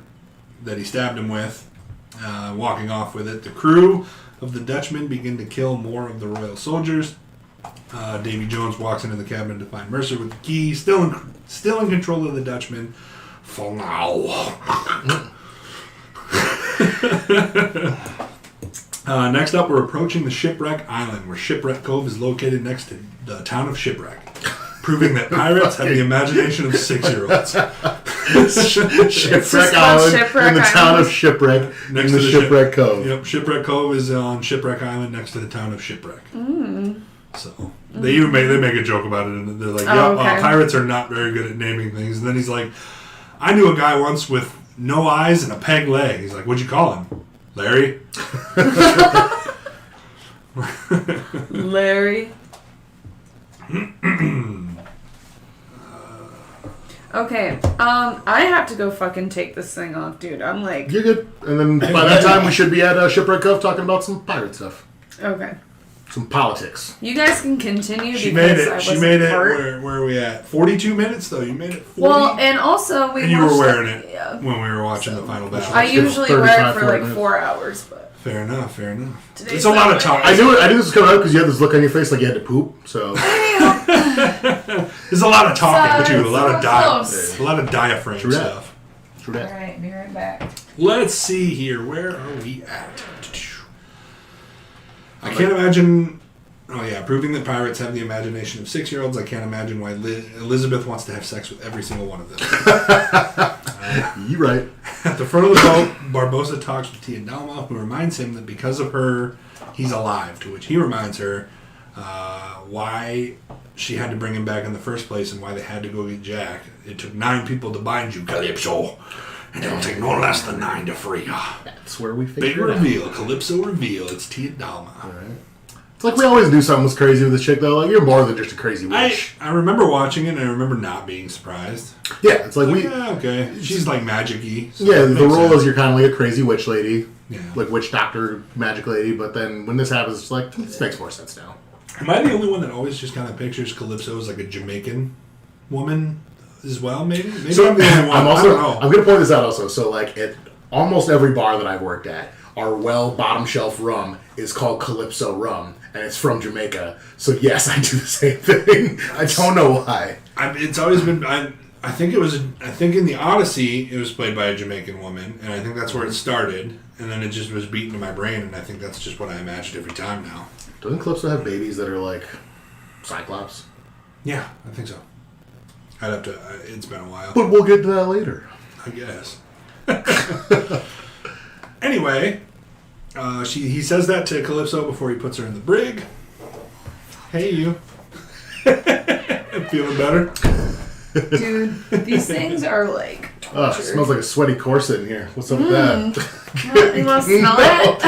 that he stabbed him with, walking off with it. The crew of the Dutchman begin to kill more of the royal soldiers. Davy Jones walks into the cabin to find Mercer with the key, still in control of the Dutchman. For now. Next up, we're approaching the Shipwreck Island, where Shipwreck Cove is located next to the town of Shipwreck, proving that pirates have the imagination of 6-year-olds. Shipwreck called Island Shipwreck in the town Island? of Shipwreck Next in to the the Shipwreck Cove. Yep, Shipwreck Cove is on Shipwreck Island next to the town of Shipwreck. So they even make a joke about it, and they're like, Oh, "Yeah, okay. pirates are not very good at naming things." And then he's like, "I knew a guy once with no eyes and a peg leg." He's like, "What'd you call him, Larry?" Larry. Okay, I have to go fucking take this thing off, dude. I'm like, You're good. And then by that time, we should be at Shipwreck Cove talking about some pirate stuff. okay. Some politics. You guys can continue She because made it. I She wasn't made it. hurt. Where are we at? 42 minutes though. You made it. 40? Well, and also we And you were watched wearing the- it Yeah. when we were watching the final battle. I It's usually wear 35, it for 40 like minutes. 4 hours, but Fair enough. Fair enough. Today's It's a lot of not talk. I knew this was coming out because you had this look on your face like you had to poop. So There's a lot of talking So- too. A lot of so close. a lot of diaphragm True that. stuff. true all that. right, be right back. Let's see here. Where are we at? I can't imagine. Oh yeah, proving that pirates have the imagination of 6-year-olds. I can't imagine why Elizabeth wants to have sex with every single one of them. You right. At the front of the boat, Barbossa talks with Tia Dalma, who reminds him that because of her, he's alive. To which he reminds her why she had to bring him back in the first place and why they had to go get Jack. It took 9 people to bind you, Calypso, and it'll take no less than 9 to free you. That's where we Big figured it out. reveal, Calypso reveal. It's Tia Dalma. All right. It's like we always do something was crazy with this chick though. Like you're more than just a crazy witch. I remember watching it and I remember not being surprised. Yeah, it's like we. Yeah, okay. She's like magic-y. So Yeah, it the makes role sense. is you're kind of like a crazy witch lady, Yeah. like witch doctor, magic lady. But then when this happens, it's like this makes more sense now. Am I the only one that always just kind of pictures Calypso as like a Jamaican woman as well? Maybe So I'm the only one. I'm I also don't know. I'm gonna point this out also. So like at almost every bar that I've worked at, our bottom shelf rum is called Calypso rum, and it's from Jamaica. So yes, I do the same thing. I don't know why. It's always been. I think it was. I think in the Odyssey, it was played by a Jamaican woman, and I think that's where it started. And then it just was beaten to my brain, and I think that's just what I imagined every time now. Doesn't Calypso have babies that are like Cyclops? Yeah, I think so. I'd have to. It's been a while. But we'll get to that later. I guess. Anyway, He says that to Calypso before he puts her in the brig. Hey, you. Feeling better? Dude, these things are like Oh, torture. it smells like a sweaty corset in here. What's up with that? You want to smell it?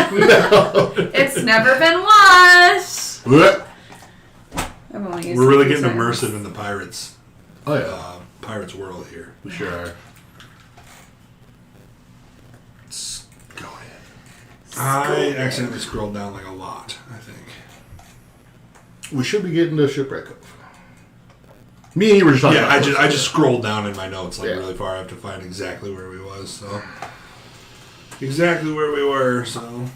No. It's never been washed. What? I've only used We're really it getting 2 times. immersive in the Pirates Oh, yeah. Pirates world here. We sure are. Go ahead. I accidentally scrolled down like a lot, I think. We should be getting to Shipwreck Cove. Me and you were just talking Yeah, about I just scrolled down in my notes like Yeah. really far. I have to find exactly where we was. So exactly where we were. So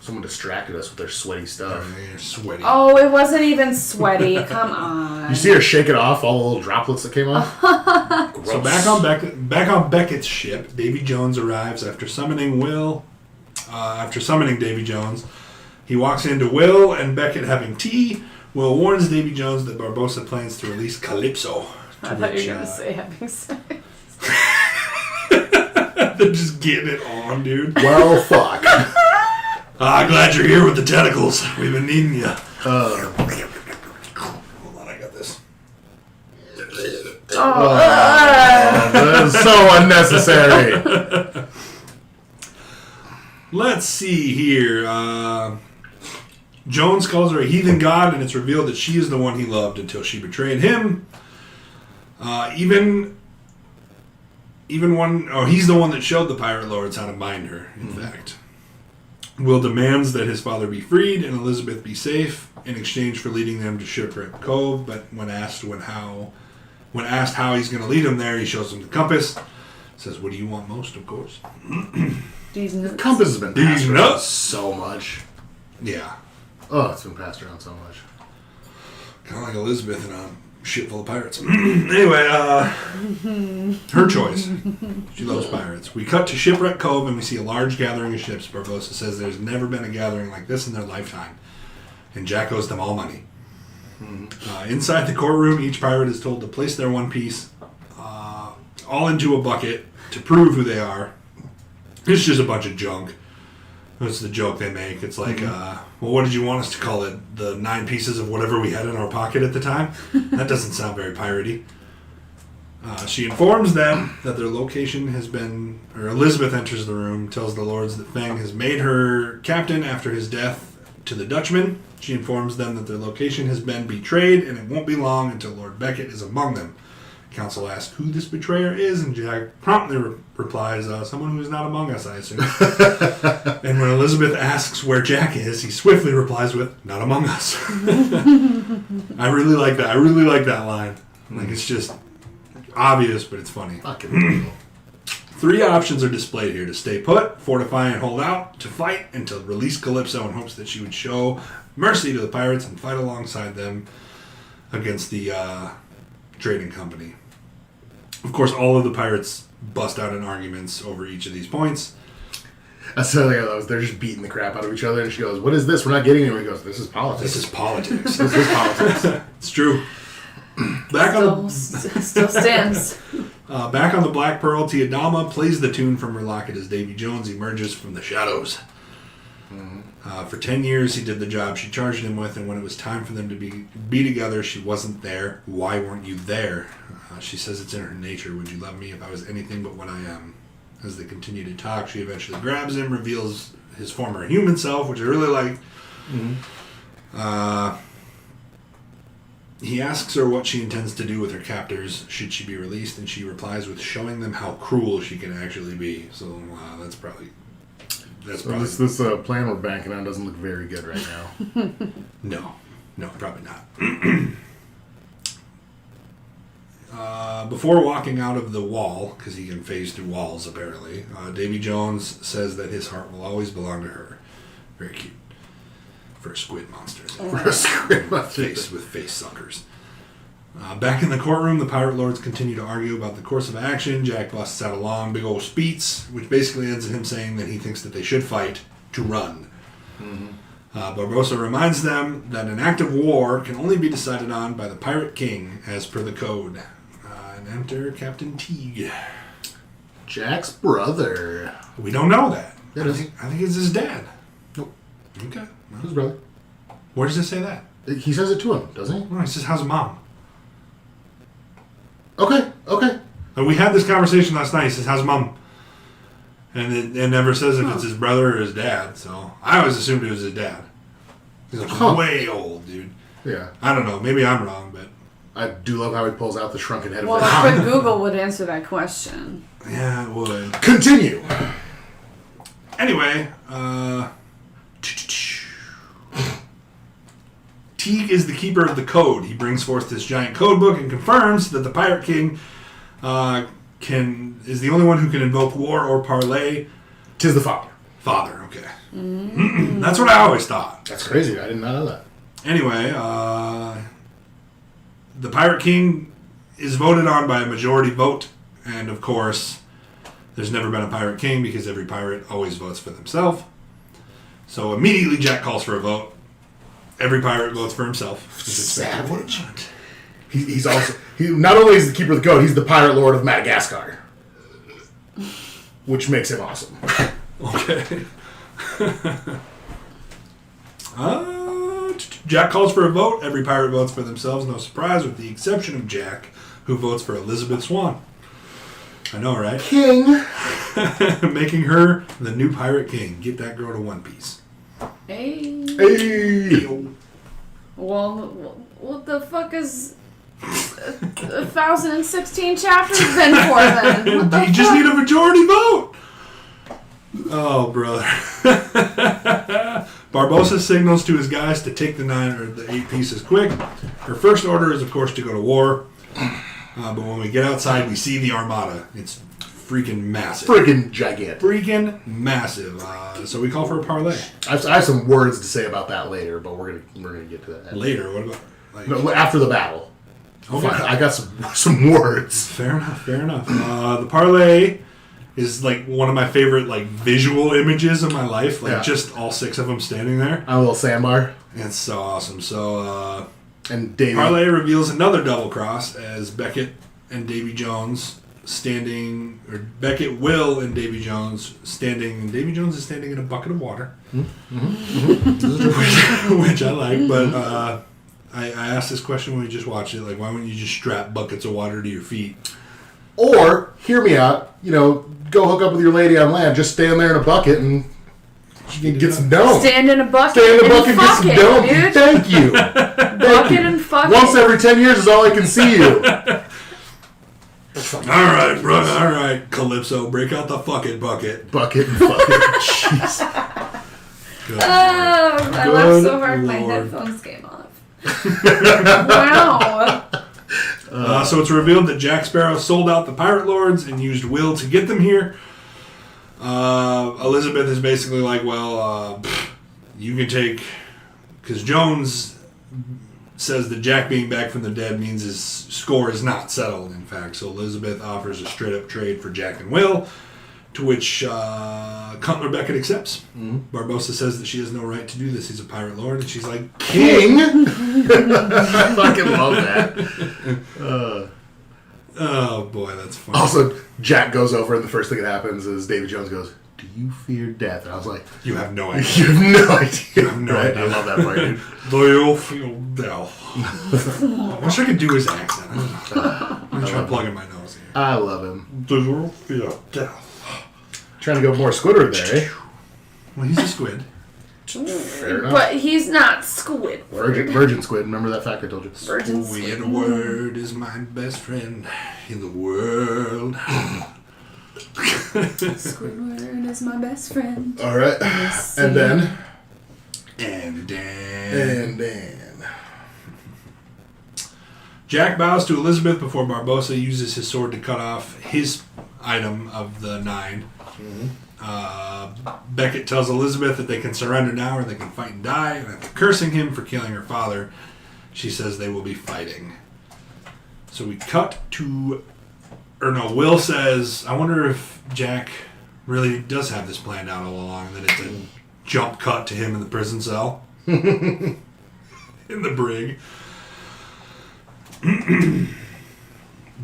Someone distracted us with their sweaty stuff. you're sweaty. Oh, it wasn't even sweaty. Come on. You see her shake it off, all the little droplets that came off? So back on Beckett's ship, Davy Jones arrives after summoning Will. After summoning Davy Jones, he walks into Will and Beckett having tea. Will warns Davy Jones that Barbossa plans to release Calypso. I thought you were going to say having sex. They're just getting it on, dude. Well, fuck. Glad you're here with the tentacles. We've been needing you. Hold on, I got this. That is so unnecessary. Let's see here. Jones calls her a heathen god, and it's revealed that she is the one he loved until she betrayed him. He's the one that showed the pirate lords how to bind her, in fact. Will demands that his father be freed and Elizabeth be safe in exchange for leading them to Shipwreck Cove, but when asked how he's going to lead them there, he shows them the compass. Says, what do you want most, of course? These nuts. Compass has been These passed around nuts. so much. Yeah. Oh, it's been passed around so much. Kind of like Elizabeth in a ship full of pirates. Anyway, her choice. She loves pirates. We cut to Shipwreck Cove and we see a large gathering of ships. Barbossa says there's never been a gathering like this in their lifetime. And Jack owes them all money. Inside the courtroom, each pirate is told to place their one piece all into a bucket to prove who they are. It's just a bunch of junk. That's the joke they make. It's like, well, what did you want us to call it? The 9 pieces of whatever we had in our pocket at the time? That doesn't sound very piratey. She informs them that their location has been, or Elizabeth enters the room, tells the lords that Fang has made her captain after his death to the Dutchman. She informs them that their location has been betrayed and it won't be long until Lord Beckett is among them. Council asks who this betrayer is, and Jack promptly replies, someone who is not among us, I assume. And when Elizabeth asks where Jack is, he swiftly replies with, not among us. I really like that. I really like that line. Like, it's just obvious, but it's funny. Fucking 3 options are displayed here: to stay put, fortify and hold out, to fight, and to release Calypso in hopes that she would show mercy to the pirates and fight alongside them against the trading company. Of course, all of the pirates bust out in arguments over each of these points. That's the thing. They're just beating the crap out of each other, and she goes, "What is this? We're not getting anywhere." He goes, "This is politics. This is politics." This is politics." It's true. Still stands. Back on the Black Pearl, Tiadama plays the tune from her locket as Davy Jones emerges from the shadows. For 10 years, he did the job she charged him with, and when it was time for them to be together, she wasn't there. Why weren't you there? She says it's in her nature. Would you love me if I was anything but what I am? As they continue to talk, she eventually grabs him, reveals his former human self, which I really like. He asks her what she intends to do with her captors should she be released, and she replies with showing them how cruel she can actually be. So that's probably This plan we're banking on doesn't look very good right now. no, probably not. Before walking out of the wall, because he can phase through walls apparently, Davy Jones says that his heart will always belong to her. Very cute. For a squid monster. For a squid monster. With face suckers. Back in the courtroom, the pirate lords continue to argue about the course of action. Jack busts out a long, big old speech, which basically ends in him saying that he thinks that they should fight to run. Barbossa reminds them that an act of war can only be decided on by the Pirate King, as per the code. And enter Captain Teague. Jack's brother. We don't know that. It is. I think it's his dad. Nope. Okay. His brother. Where does it say that? He says it to him, doesn't he? Oh, it says, how's mom? Okay. And we had this conversation last night. He says, how's mom? And it never says if it's his brother or his dad. So I always assumed it was his dad. He's like way old, dude. Yeah. I don't know. Maybe I'm wrong, but I do love how he pulls out the shrunken head Well, of a his. quick Google would answer that question. yeah, it would. Continue. Anyway, Teague is the keeper of the code. He brings forth this giant code book and confirms that the Pirate King is the only one who can invoke war or parlay. Tis the father. Father, okay. That's what I always thought. That's crazy. I did not know that. Anyway, the Pirate King is voted on by a majority vote, and of course, there's never been a Pirate King because every pirate always votes for themselves. So immediately Jack calls for a vote. Every pirate votes for himself. Savage. He's also not only is the keeper of the code, he's the pirate lord of Madagascar, which makes him awesome. Okay. Jack calls for a vote. Every pirate votes for themselves. No surprise, with the exception of Jack, who votes for Elizabeth Swan. I know, right? King. Making her the new Pirate King. Get that girl to One Piece. Hey. Hey. Well, what the fuck is 1,016 chapters been for then? What the You just fuck? need a majority vote. Oh, brother. Barbossa signals to his guys to take the 8 pieces quick. Her first order is, of course, to go to war. But when we get outside, we see the Armada. It's freaking massive. Freaking gigantic. Freaking massive. So we call for a parlay. I have some words to say about that later, but we're gonna get to that Later, what about... No, after the battle. Okay. I got some words. Fair enough. The parlay is like one of my favorite like visual images of my life. Like just all 6 of them standing there. A little sandbar. It's so awesome. So And Davey. parlay reveals another double cross as Beckett and Davy Jones standing, or Beckett, Will, and Davy Jones standing. And Davy Jones is standing in a bucket of water, which I like. But I asked this when we just watched it. Like, why wouldn't you just strap buckets of water to your feet? Or, hear me out, go hook up with your lady on land. Just stand there in a bucket and get some dome. Stand in a bucket. Stand in a bucket and get fuck some it, dome. dude. Thank you. Bucket and fuck Once it. every 10 years is all I can see you. All right, bro. All right, Calypso, break out the fucking bucket. Bucket and fucking. Jeez. Good. I laughed so hard my Lord. headphones came off. Wow. So it's revealed that Jack Sparrow sold out the Pirate Lords and used Will to get them here. Elizabeth is basically like, well, you can take... Because Jones says that Jack being back from the dead means his score is not settled, in fact. So Elizabeth offers a straight-up trade for Jack and Will, to which Cutler Beckett accepts. Mm-hmm. Barbossa says that she has no right to do this. He's a pirate lord, and she's like, King? I fucking love that. oh, boy, that's funny. Also, Jack goes over, and the first thing that happens is David Jones goes, "Do you fear death?" And I was like, You have no idea. "You have no idea." You have no Right? idea. I love that part, dude. Do you feel death? I wish I could do his accent. I'm trying to plug in my nose here. I love him. Do you feel death? Trying to go more Squidward there, eh? Well, he's a squid. Fair enough. But he's not Squidward. Virgin squid. Remember that fact I told you? Virgin Squid. Squidward is my best friend in the world. Squidward is my best friend. All right. Yes, And then. And And then. Jack bows to Elizabeth before Barbossa uses his sword to cut off his item of the 9. Mm-hmm. Beckett tells Elizabeth that they can surrender now or they can fight and die, and after cursing him for killing her father, she says they will be fighting. So we cut to... Or no, Will says, I wonder if Jack really does have this planned out all along, that it's a jump cut to him in the prison cell. In the brig.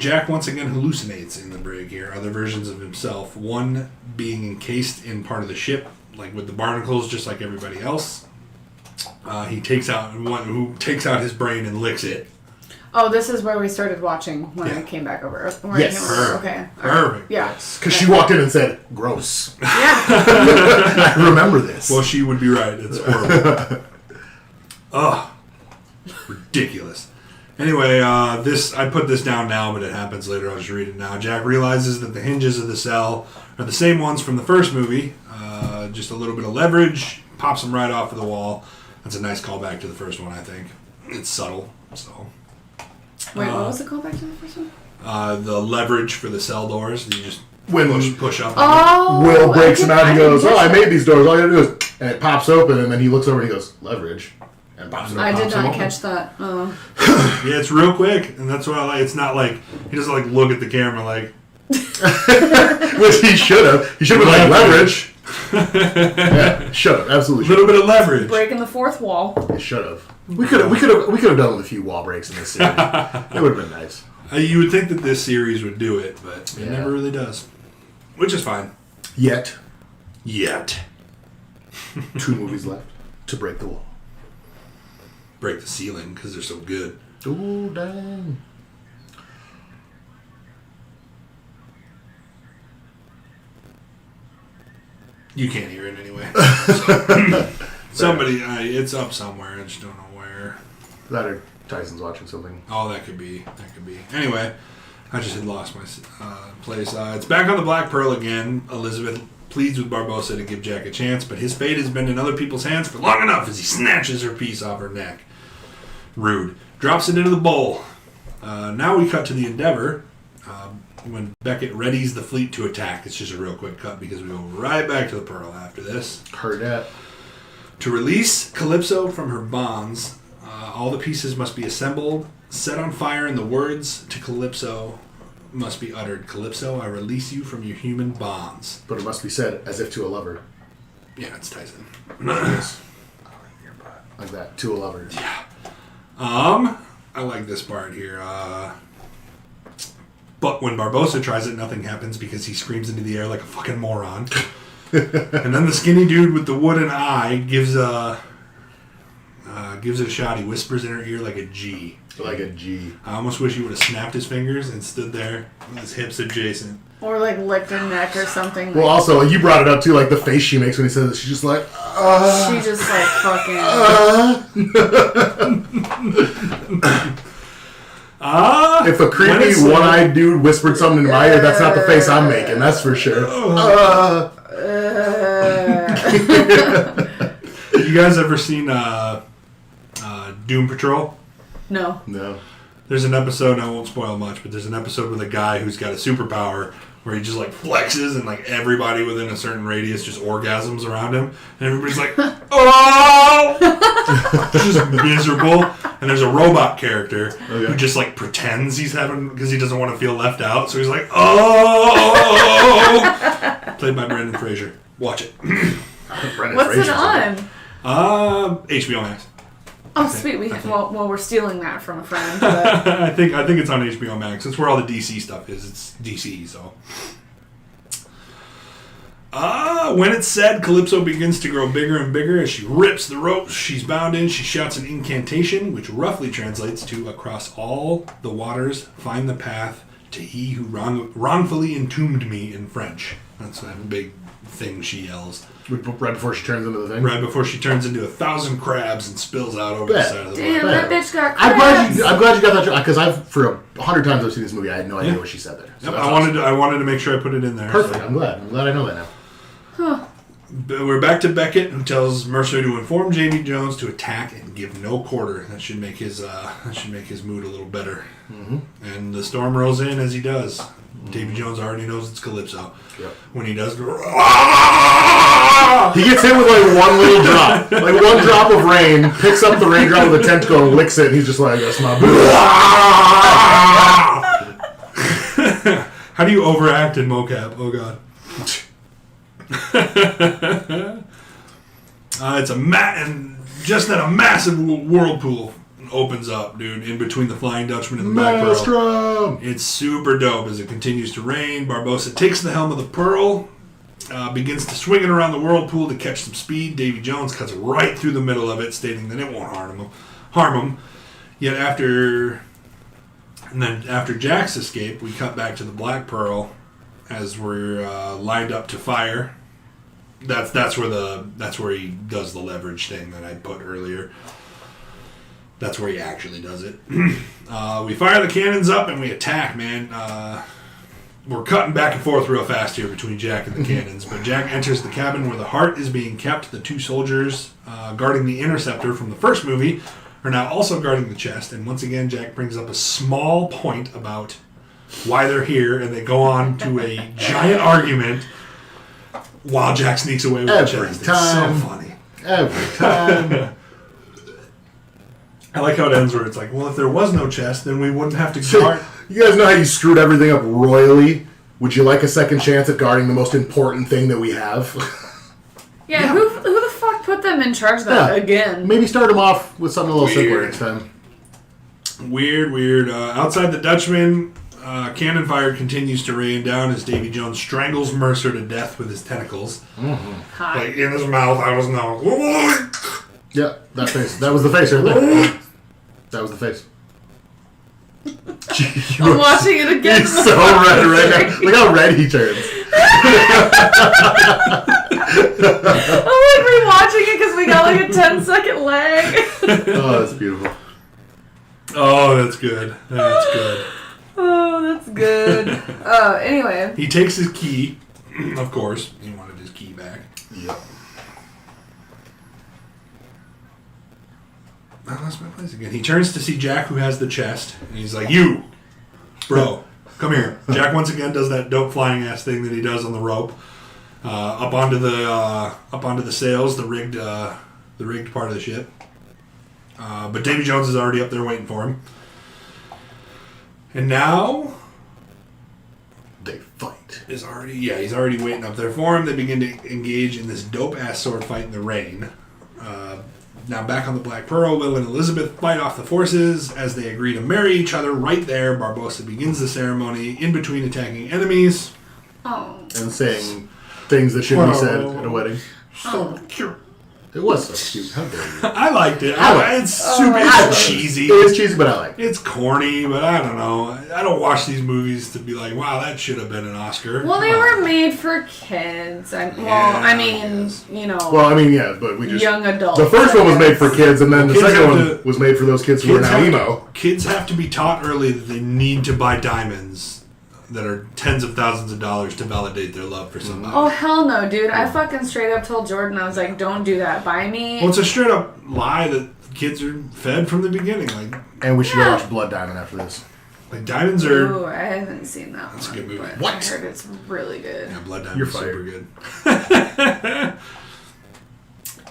Jack once again hallucinates in the brig here. Other versions of himself. One being encased in part of the ship, like with the barnacles, just like everybody else. He takes out one who takes out his brain and licks it. Oh, this is where we started watching when Yeah. I came back over. Yes. Perfect. Okay. All right. Perfect. Yeah. Because she walked in and said, gross. Yeah. I remember this. Well, she would be right. It's horrible. Ugh. Ridiculous. Anyway, I put this down now, but it happens later. I'll just read it now. Jack realizes that the hinges of the cell are the same ones from the first movie. Just a little bit of leverage. Pops them right off of the wall. That's a nice callback to the first one, I think. It's subtle, so... Wait, what was the callback to the first one? The leverage for the cell doors. You just When push up. Oh, Will breaks I him out and didn't goes, catch "Oh, I that. made these doors. All you gotta do is," and it pops open, and then he looks over and he goes, "Leverage," and pops it up. I did pops them not open. catch that. Oh. Yeah, it's real quick, and that's what I like. It's not like he doesn't like look at the camera like. Which he should have. He should have been like, "Leverage." Yeah, should have. Absolutely. A Should little bit of leverage. Breaking the fourth wall. have. Should have. We could have done with a few wall breaks in this series. It would have been nice. You would think that this series would do it, but it Yeah. never really does. Which is fine. Yet, Yet. 2 movies left to break the wall. Break the ceiling because they're so good. Ooh, dang. You can't hear it anyway. So, somebody, it's up somewhere. I just don't know where. That or Tyson's watching something. Oh, that could be. That could be. Anyway, I just had lost my place. It's back on the Black Pearl again. Elizabeth pleads with Barbossa to give Jack a chance, but his fate has been in other people's hands for long enough as he snatches her piece off her neck. Rude. Drops it into the bowl. Now we cut to the Endeavor. When Beckett readies the fleet to attack. It's just a real quick cut because we go right back to the Pearl after this. Heard that. To release Calypso from her bonds, all the pieces must be assembled, set on fire, and the words to Calypso must be uttered. Calypso, I release you from your human bonds. But it must be said as if to a lover. Yeah, it's Tyson. Yes. Like that. To a lover. I like this part here. But when Barbossa tries it, nothing happens because he screams into the air like a fucking moron. And then the skinny dude with the wooden eye gives it a shot. He whispers in her ear like a G. Like a G. I almost wish he would have snapped his fingers and stood there with his hips adjacent. Or like licked her neck or something. Well, also, you brought it up too, like the face she makes when he says it. She's just like, She just like fucking. If a when creepy it's one-eyed dude whispered something in my ear, that's not the face I'm making. That's for sure. You guys ever seen Doom Patrol? No. No. There's an episode, I won't spoil much, but there's an episode with a guy who's got a superpower where he just like flexes and like everybody within a certain radius just orgasms around him. And everybody's like, oh! It's just miserable. And there's a robot character who just like pretends he's having, because he doesn't want to feel left out. So he's like, oh! Played by Brendan Fraser. Watch it. What's it on? HBO Max. Oh, sweet. Well, we're stealing that from a friend. But... I think it's on HBO Max. That's where all the DC stuff is. It's DC, so. When it's said, Calypso begins to grow bigger and bigger as she rips the ropes she's bound in. She shouts an incantation, which roughly translates to "Across all the waters, find the path to he who wrongfully entombed me" in French. That's a big thing she yells. Right before she turns into the thing? Right before she turns into 1,000 crabs and spills out over the side of the Damn, boat. that bitch got I'm crabs. glad you got that, because for 100 times I've seen this movie, I had no idea what she said there. So Yep, that's I wanted to make sure I put it in there. Perfect. so. I'm glad I know that now. We're back to Beckett, who tells Mercer to inform Davy Jones to attack and give no quarter. That should make his mood a little better. Mm-hmm. And the storm rolls in as he does. Davy Jones already knows it's Calypso. Yep. When he does, He gets hit with like one little drop, like one drop of rain, picks up the raindrop with a tentacle and licks it, and he's just like, "That's my boo." How do you overact in mocap? Oh god. It's and just then a massive whirlpool opens up, dude, in between the Flying Dutchman and the Black Pearl. Maelstrom! It's super dope as it continues to rain. Barbossa takes the helm of the Pearl, begins to swing it around the whirlpool to catch some speed. Davy Jones cuts right through the middle of it, stating that it won't harm him. Yet after Jack's escape, we cut back to the Black Pearl as we're lined up to fire. That's where he does the leverage thing that I put earlier. That's where he actually does it. We fire the cannons up and we attack, man. We're cutting back and forth real fast here between Jack and the cannons, but Jack enters the cabin where the heart is being kept. The two soldiers guarding the interceptor from the first movie are now also guarding the chest, and once again Jack brings up a small point about why they're here, and they go on to a giant argument while Jack sneaks away with the chest. It's so funny. Every time. I like how it ends where it's like, well, if there was no chest, then we wouldn't have to guard. You guys know how you screwed everything up royally? Would you like a second chance at guarding the most important thing that we have? Yeah, who the fuck put them in charge of that again? Maybe start them off with something a little simpler next time. Weird. Outside the Dutchman, cannon fire continues to rain down as Davy Jones strangles Mercer to death with his tentacles. Hot. Like in his mouth, out of his nose. Yeah, that face. That was the face right there. That was the face. I'm watching it again. He's so red right now. Look how red he turns. I'm like rewatching it because we got like a 10-second lag. Oh, that's beautiful. Oh, that's good. That's good. Oh, that's good. Anyway. He takes his key, of course. He wanted his key back. Yep. I lost my place again. He turns to see Jack, who has the chest, and he's like, "You, bro, come here." Jack once again does that dope flying ass thing that he does on the rope, up onto the sails, the rigged part of the ship. But Davy Jones is already up there waiting for him, and now they fight. he's already waiting up there for him. They begin to engage in this dope ass sword fight in the rain. Now back on the Black Pearl, Will and Elizabeth fight off the forces as they agree to marry each other right there. Barbossa begins the ceremony in between attacking enemies. Oh. And saying things that shouldn't be said at a wedding. Oh. It was so cute. How dare you? I liked it. It's super cheesy. It is cheesy, but I like it. It's corny, but I don't know. I don't watch these movies to be like, wow, that should have been an Oscar. Well, they were made for kids. Well, I mean, yeah, but we just... young adults. The first one was made for kids, and then the Kids second have one to- was made for those kids who are now emo. Kids have to be taught early that they need to buy diamonds that are tens of thousands of dollars to validate their love for somebody. Oh, hell no, dude. I fucking straight up told Jordan, I was like, don't do that. Buy me. Well, it's a straight up lie that kids are fed from the beginning. And we should go watch Blood Diamond after this. Like diamonds are. Ooh, I haven't seen that That's a one. good movie. But What? I heard it's really good. Yeah, Blood You're Diamond's fired. super good.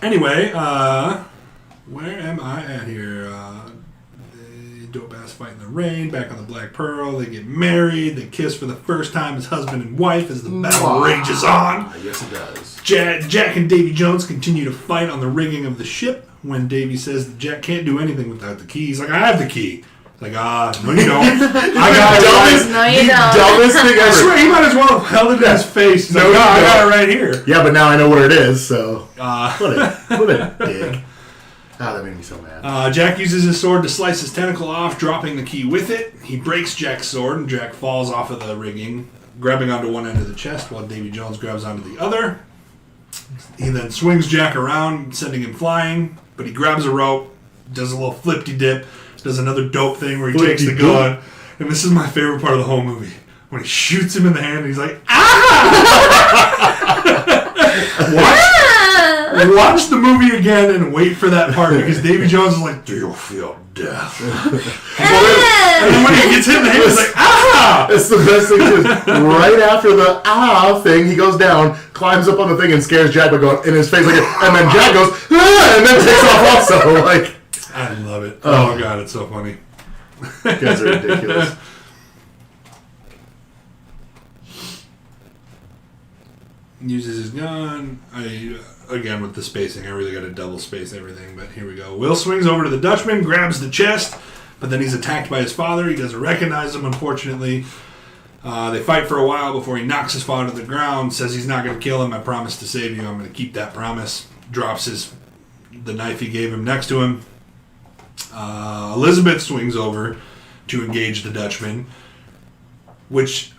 Anyway, where am I at here? The dope ass fight in the rain, back on the Black Pearl. They get married. They kiss for the first time as husband and wife as the battle rages on. Yes, it does. Jack and Davy Jones continue to fight on the rigging of the ship. When Davy says that Jack can't do anything without the key, he's like, "I have the key." Like, no, you don't. I got it. No, you don't. Dumbest thing I ever. swear he might as well have held it in his face. He's like, No, "No, I you got it don't." right here. Yeah, but now I know what it is, so... Uh, What a dig. Ah, that made me so mad. Jack uses his sword to slice his tentacle off, dropping the key with it. He breaks Jack's sword, and Jack falls off of the rigging, grabbing onto one end of the chest while Davy Jones grabs onto the other. He then swings Jack around, sending him flying, but he grabs a rope, does a little flippy-dip, does another dope thing where he takes the gun. And this is my favorite part of the whole movie. When he shoots him in the hand, and he's like, "Ah!" Watch the movie again and wait for that part because Davy Jones is like, "Do you feel death?" And then when he gets hit in the head, he's like, "Ah!" It's the best thing is right after the thing, he goes down, climbs up on the thing, and scares Jack by going in his face like, and then Jack goes, and then takes off also. Like, I love it. Oh god, it's so funny. guys are ridiculous. uses his gun. Again, with the spacing, I really got to double space everything, but here we go. Will swings over to the Dutchman, grabs the chest, but then he's attacked by his father. He doesn't recognize him, unfortunately. They fight for a while before he knocks his father to the ground, says he's not going to kill him. I promise to save you. I'm going to keep that promise. Drops the knife he gave him next to him. Elizabeth swings over to engage the Dutchman, which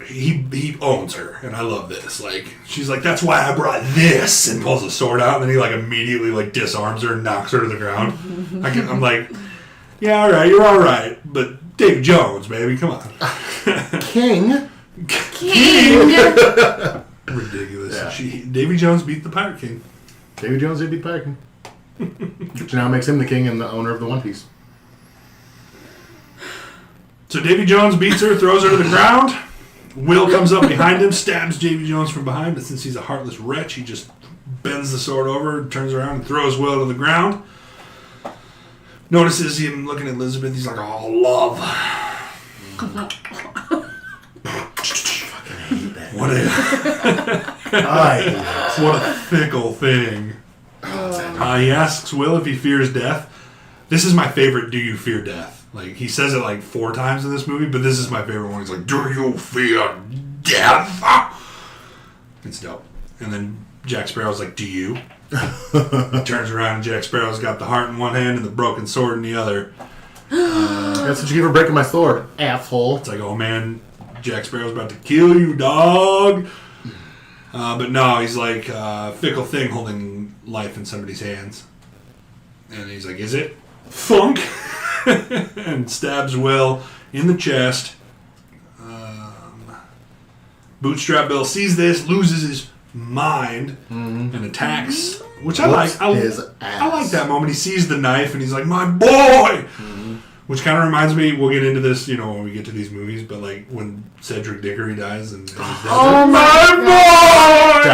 he owns her, and I love this. Like, she's like, that's why I brought this, and pulls a sword out, and then he like immediately like disarms her and knocks her to the ground. I'm like, yeah, all right, you're all right, but Davy Jones, baby, come on. King. Ridiculous. Yeah. Davy Jones beat the Pirate King. Davy Jones did beat Pirate King. Which now makes him the king and the owner of the One Piece. So Davy Jones beats her, throws her to the ground. Will comes up behind him, stabs Davy Jones from behind, but since he's a heartless wretch, he just bends the sword over, turns around, and throws Will to the ground. Notices him looking at Elizabeth. He's like, oh, love. What a fickle thing. He asks Will if he fears death. This is my favorite do you fear death. Like, he says it like 4 times in this movie, but this is my favorite one. He's like, do you fear death? It's dope. And then Jack Sparrow's like, do you? He turns around and Jack Sparrow's got the heart in one hand and the broken sword in the other. That's what you get for breaking my sword, asshole. It's like, oh man, Jack Sparrow's about to kill you, dog. But no, he's like fickle thing holding life in somebody's hands. And he's like, is it? Thunk! And stabs Will in the chest. Bootstrap Bill sees this, loses his mind, and attacks. Which I like. I like that moment. He sees the knife and he's like, my boy! Which kind of reminds me, we'll get into this, you know, when we get to these movies, but like when Cedric Diggory dies and he's dead. Oh my boy!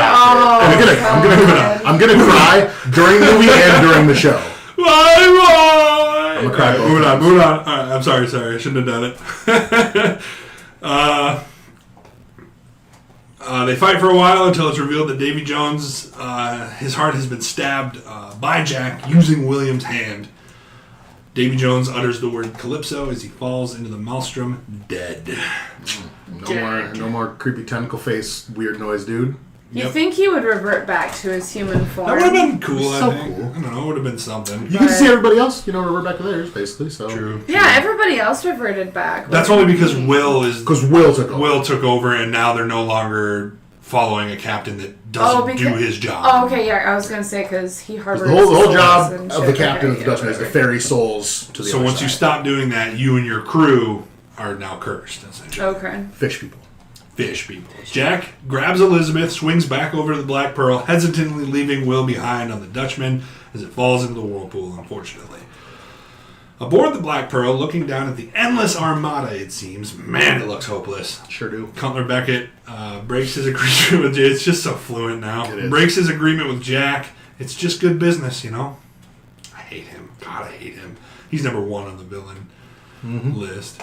I'm gonna cry during the movie and during the show. My boy! I'm gonna cry. Moving on. All right, I'm sorry. I shouldn't have done it. They fight for a while until it's revealed that Davy Jones, his heart has been stabbed by Jack using William's hand. Davy Jones utters the word Calypso as he falls into the maelstrom, dead. No more creepy tentacle face, weird noise, dude. You think he would revert back to his human form? That would have been cool, So I think. cool. I don't know, it would have been something. You can see everybody else, revert back to theirs, basically. So True. Yeah, everybody else reverted back. That's only because Will took over, and now they're no longer following a captain that doesn't do his job. Oh, okay, yeah, I was gonna say because he harbors the whole job and of shit. the captain of the Okay, Dutchman is to ferry souls to the So other once side. you stop doing that, you and your crew are now cursed, essentially. Okay. Fish people. Fish people. Jack grabs Elizabeth, swings back over to the Black Pearl, hesitantly leaving Will behind on the Dutchman as it falls into the whirlpool, unfortunately. Aboard the Black Pearl, looking down at the endless armada, it seems. Man, it looks hopeless. Sure do. Cutler Beckett breaks his agreement with Jack. It's just so fluent now. It is. Breaks his agreement with Jack. It's just good business, you know? I hate him. God, I hate him. He's number 1 on the villain list.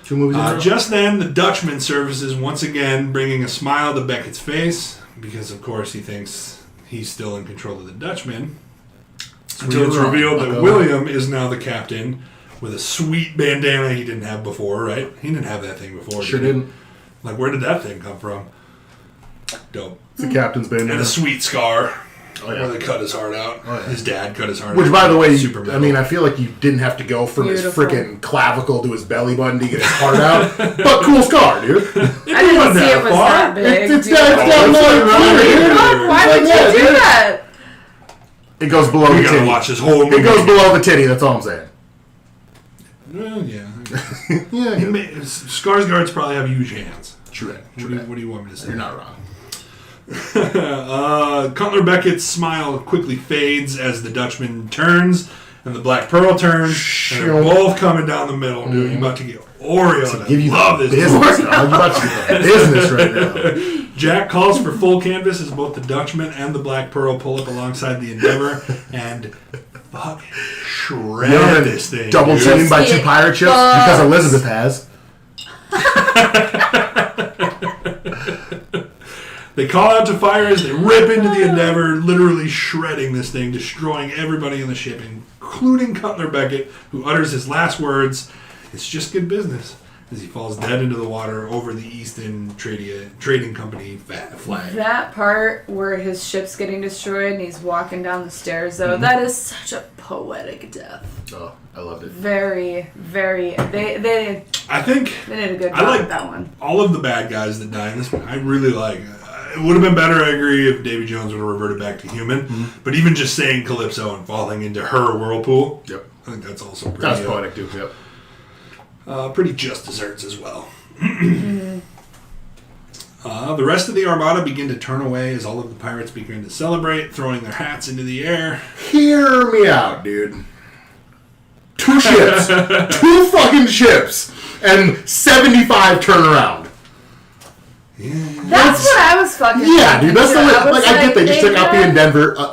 2 movies in a row. Just then, the Dutchman surfaces once again, bringing a smile to Beckett's face, because of course he thinks he's still in control of the Dutchman. Until it's revealed that William is now the captain with a sweet bandana he didn't have before, right? He didn't have that thing before. Sure did he? didn't. Like, where did that thing come from? Dope. It's the captain's bandana. And a sweet scar Oh, yeah. where they cut his heart out. Oh, yeah. His dad cut his heart out. Which, by the way, Super I metal. mean, I feel like you didn't have to go from Beautiful. his freaking clavicle to his belly button to get his heart out. But cool scar, dude. I didn't see it was that big. It's dude. down Why would you do that? It goes below We the gotta titty. watch this whole movie. It goes below the titty, that's all I'm saying. Well, yeah. Yeah, Skarsgård's probably have huge hands. True that. What do you want me to say? You're not wrong. Cutler Beckett's smile quickly fades as the Dutchman turns and the Black Pearl turns. And they're both coming down the middle, dude. You're about to get Oreo. Give you Love this. business. You're about to get business right now. Jack calls for full canvas as both the Dutchman and the Black Pearl pull up alongside the Endeavor and shred You ever been this thing. double dude. teamed by 2 pirate ships? Because Elizabeth has. They call out to fire as they rip into the Endeavor, literally shredding this thing, destroying everybody in the ship, including Cutler Beckett, who utters his last words, "It's just good business," as he falls dead into the water over the Easton Trading Company flag. That part where his ship's getting destroyed and he's walking down the stairs, though, that is such a poetic death. Oh, I loved it. Very, very. They I think did a good I job like with that one. all of the bad guys that die in this one. I really like. It would have been better, I agree, if Davy Jones would have reverted back to human. But even just saying Calypso and falling into her whirlpool, Yep. I think that's also pretty. That's poetic too. Yep. Pretty just desserts as well. The rest of the Armada begin to turn away as all of the pirates begin to celebrate, throwing their hats into the air. Hear me out, dude. 2 ships. 2 fucking ships. And 75 turn around. Yeah. That's what I was fucking. Yeah, dude, that's the way. I was Like, I get they just took out the had-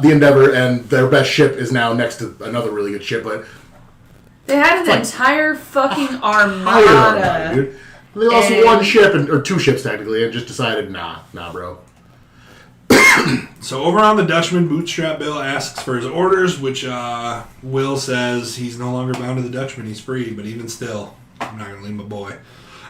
Endeavor, and their best ship is now next to another really good ship, but They had an Like, entire fucking higher armada. dude. They lost And- 1 ship, or 2 ships technically, and just decided, nah, bro. So over on the Dutchman, Bootstrap Bill asks for his orders, which Will says he's no longer bound to the Dutchman. He's free, but even still, I'm not going to leave my boy.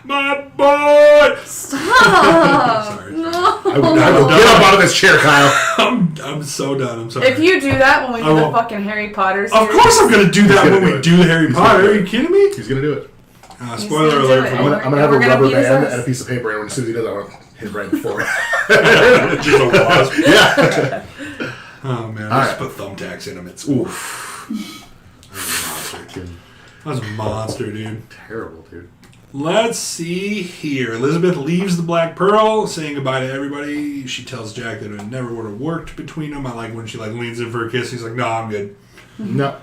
My boy! Stop! Sorry. No. I will get up out of this chair, Kyle. I'm so done. I'm sorry. If you do that when we I do the won't. fucking Harry Potter Of series, course I'm going to do that gonna when do we it. do the Harry He's Potter. gonna Are do you it. kidding me? He's gonna do it. Spoiler gonna do alert it. for I'm one. gonna have a We're gonna rubber beat his band ass. and a piece of paper, and as soon as he does, I'm gonna hit him right in the forehead. Just a wasp. Yeah. Oh, man. All I just right. put thumbtacks in him. It's Oof. That was a monster, dude. Terrible, dude. Let's see here. Elizabeth leaves the Black Pearl, saying goodbye to everybody. She tells Jack that it never would have worked between them. I like when she leans in for a kiss. He's like, "No, I'm good." No.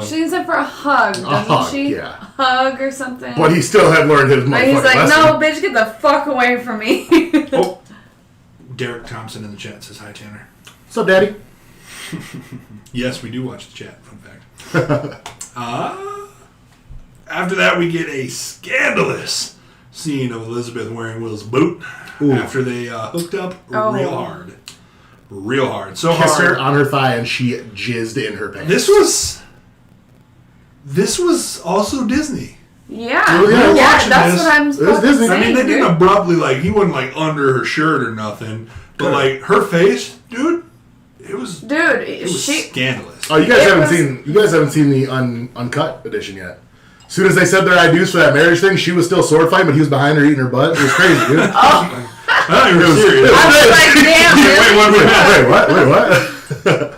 she needs it for a hug, doesn't hug, she? yeah. A hug or something. But he still had learned his And motherfucking he's like, lesson. no, bitch, get the fuck away from me. Oh, Derek Thompson in the chat says hi, Tanner. What's up, Daddy? Yes, we do watch the chat. Fun fact. After that, we get a scandalous scene of Elizabeth wearing Will's boot Ooh. after they hooked up Oh. real hard. Real hard. So Kissed hard. her on her thigh, and she jizzed in her pants. This was also Disney. Yeah, Well, yeah, yeah, watching that's this. what I'm was fucking Disney. saying, I mean, they dude. didn't abruptly, like, he wasn't, like, under her shirt or nothing. But, Good. like, her face, dude, it was Dude, scandalous. Oh, you guys It haven't was- seen the uncut edition yet. As soon as they said their IDs for that marriage thing, she was still sword fighting, but he was behind her eating her butt. It was crazy, dude. I thought you were serious. I was like, damn, really? Wait, what?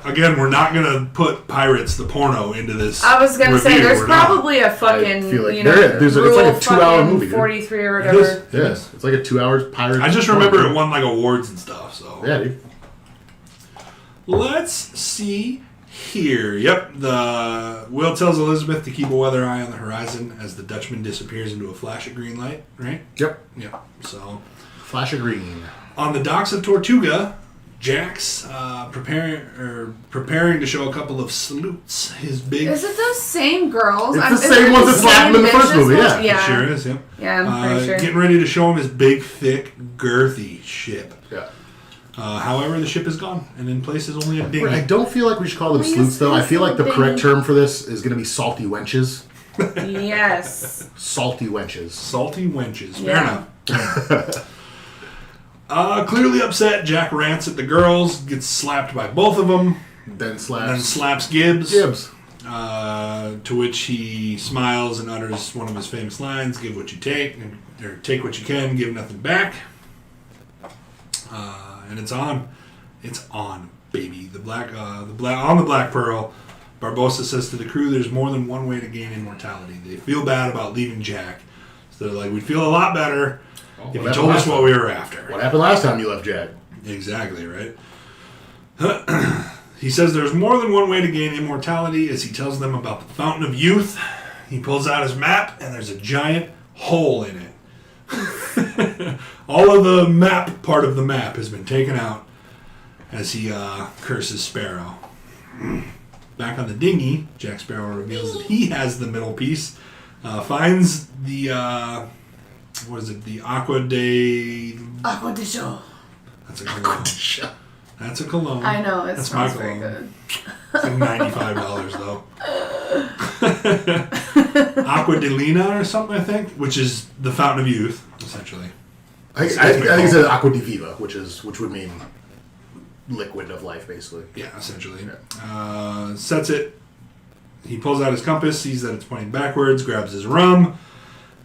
Again, we're not going to put Pirates, the porno, into this I was gonna say, review. there's We're not. probably a fucking, feel like you know, there is. It's like a rule 2-hour fucking movie, dude. 43 or It whatever. is. Yes, it's like a 2 hours pirate. I just remember it won, like, awards and stuff, so. Yeah, dude. Let's see here. Yep, Will tells Elizabeth to keep a weather eye on the horizon as the Dutchman disappears into a flash of green light, right? Yep. Yep. So, Flash of green. on the docks of Tortuga, Jack's preparing to show a couple of salutes. His big... Is it those same girls? It's the is same it ones that slapped him in the same first bitches movie, ones? yeah. Yeah. It sure is, yep. Yeah, I'm pretty sure. Getting ready to show him his big, thick, girthy ship. Yeah. However, the ship is gone, and in place is only a dinghy. I don't feel like we should call them Why sleuths, is though. I this feel like the so correct big? term for this is going to be salty wenches. Yes. Salty wenches. Salty wenches. Yeah. Fair enough. Clearly upset, Jack rants at the girls, gets slapped by both of them, Then and slash. then slaps Gibbs. Gibbs. To which he smiles and utters one of his famous lines: "Give what you take, or take what you can, give nothing back." And it's on, baby. On the Black Pearl, Barbossa says to the crew, "There's more than one way to gain immortality." They feel bad about leaving Jack, so they're like, "We'd feel a lot better if you told us what we were after." What happened last time you left Jack? Exactly, right? He says there's more than one way to gain immortality as he tells them about the Fountain of Youth. He pulls out his map, and there's a giant hole in it. All of the map part of the map has been taken out as he curses Sparrow. Back on the dinghy, Jack Sparrow reveals that he has the middle piece. Finds the, the Aqua de... Aqua de Joe. That's a cologne. That's a cologne. I know, it That's my smells very cologne. good. It's like $95 though. Aqua de Lina or something, I think, which is the fountain of youth, essentially. I think it says Aqua di Viva, which would mean liquid of life, basically. Yeah, essentially. Sets it. He pulls out his compass, sees that it's pointing backwards, grabs his rum,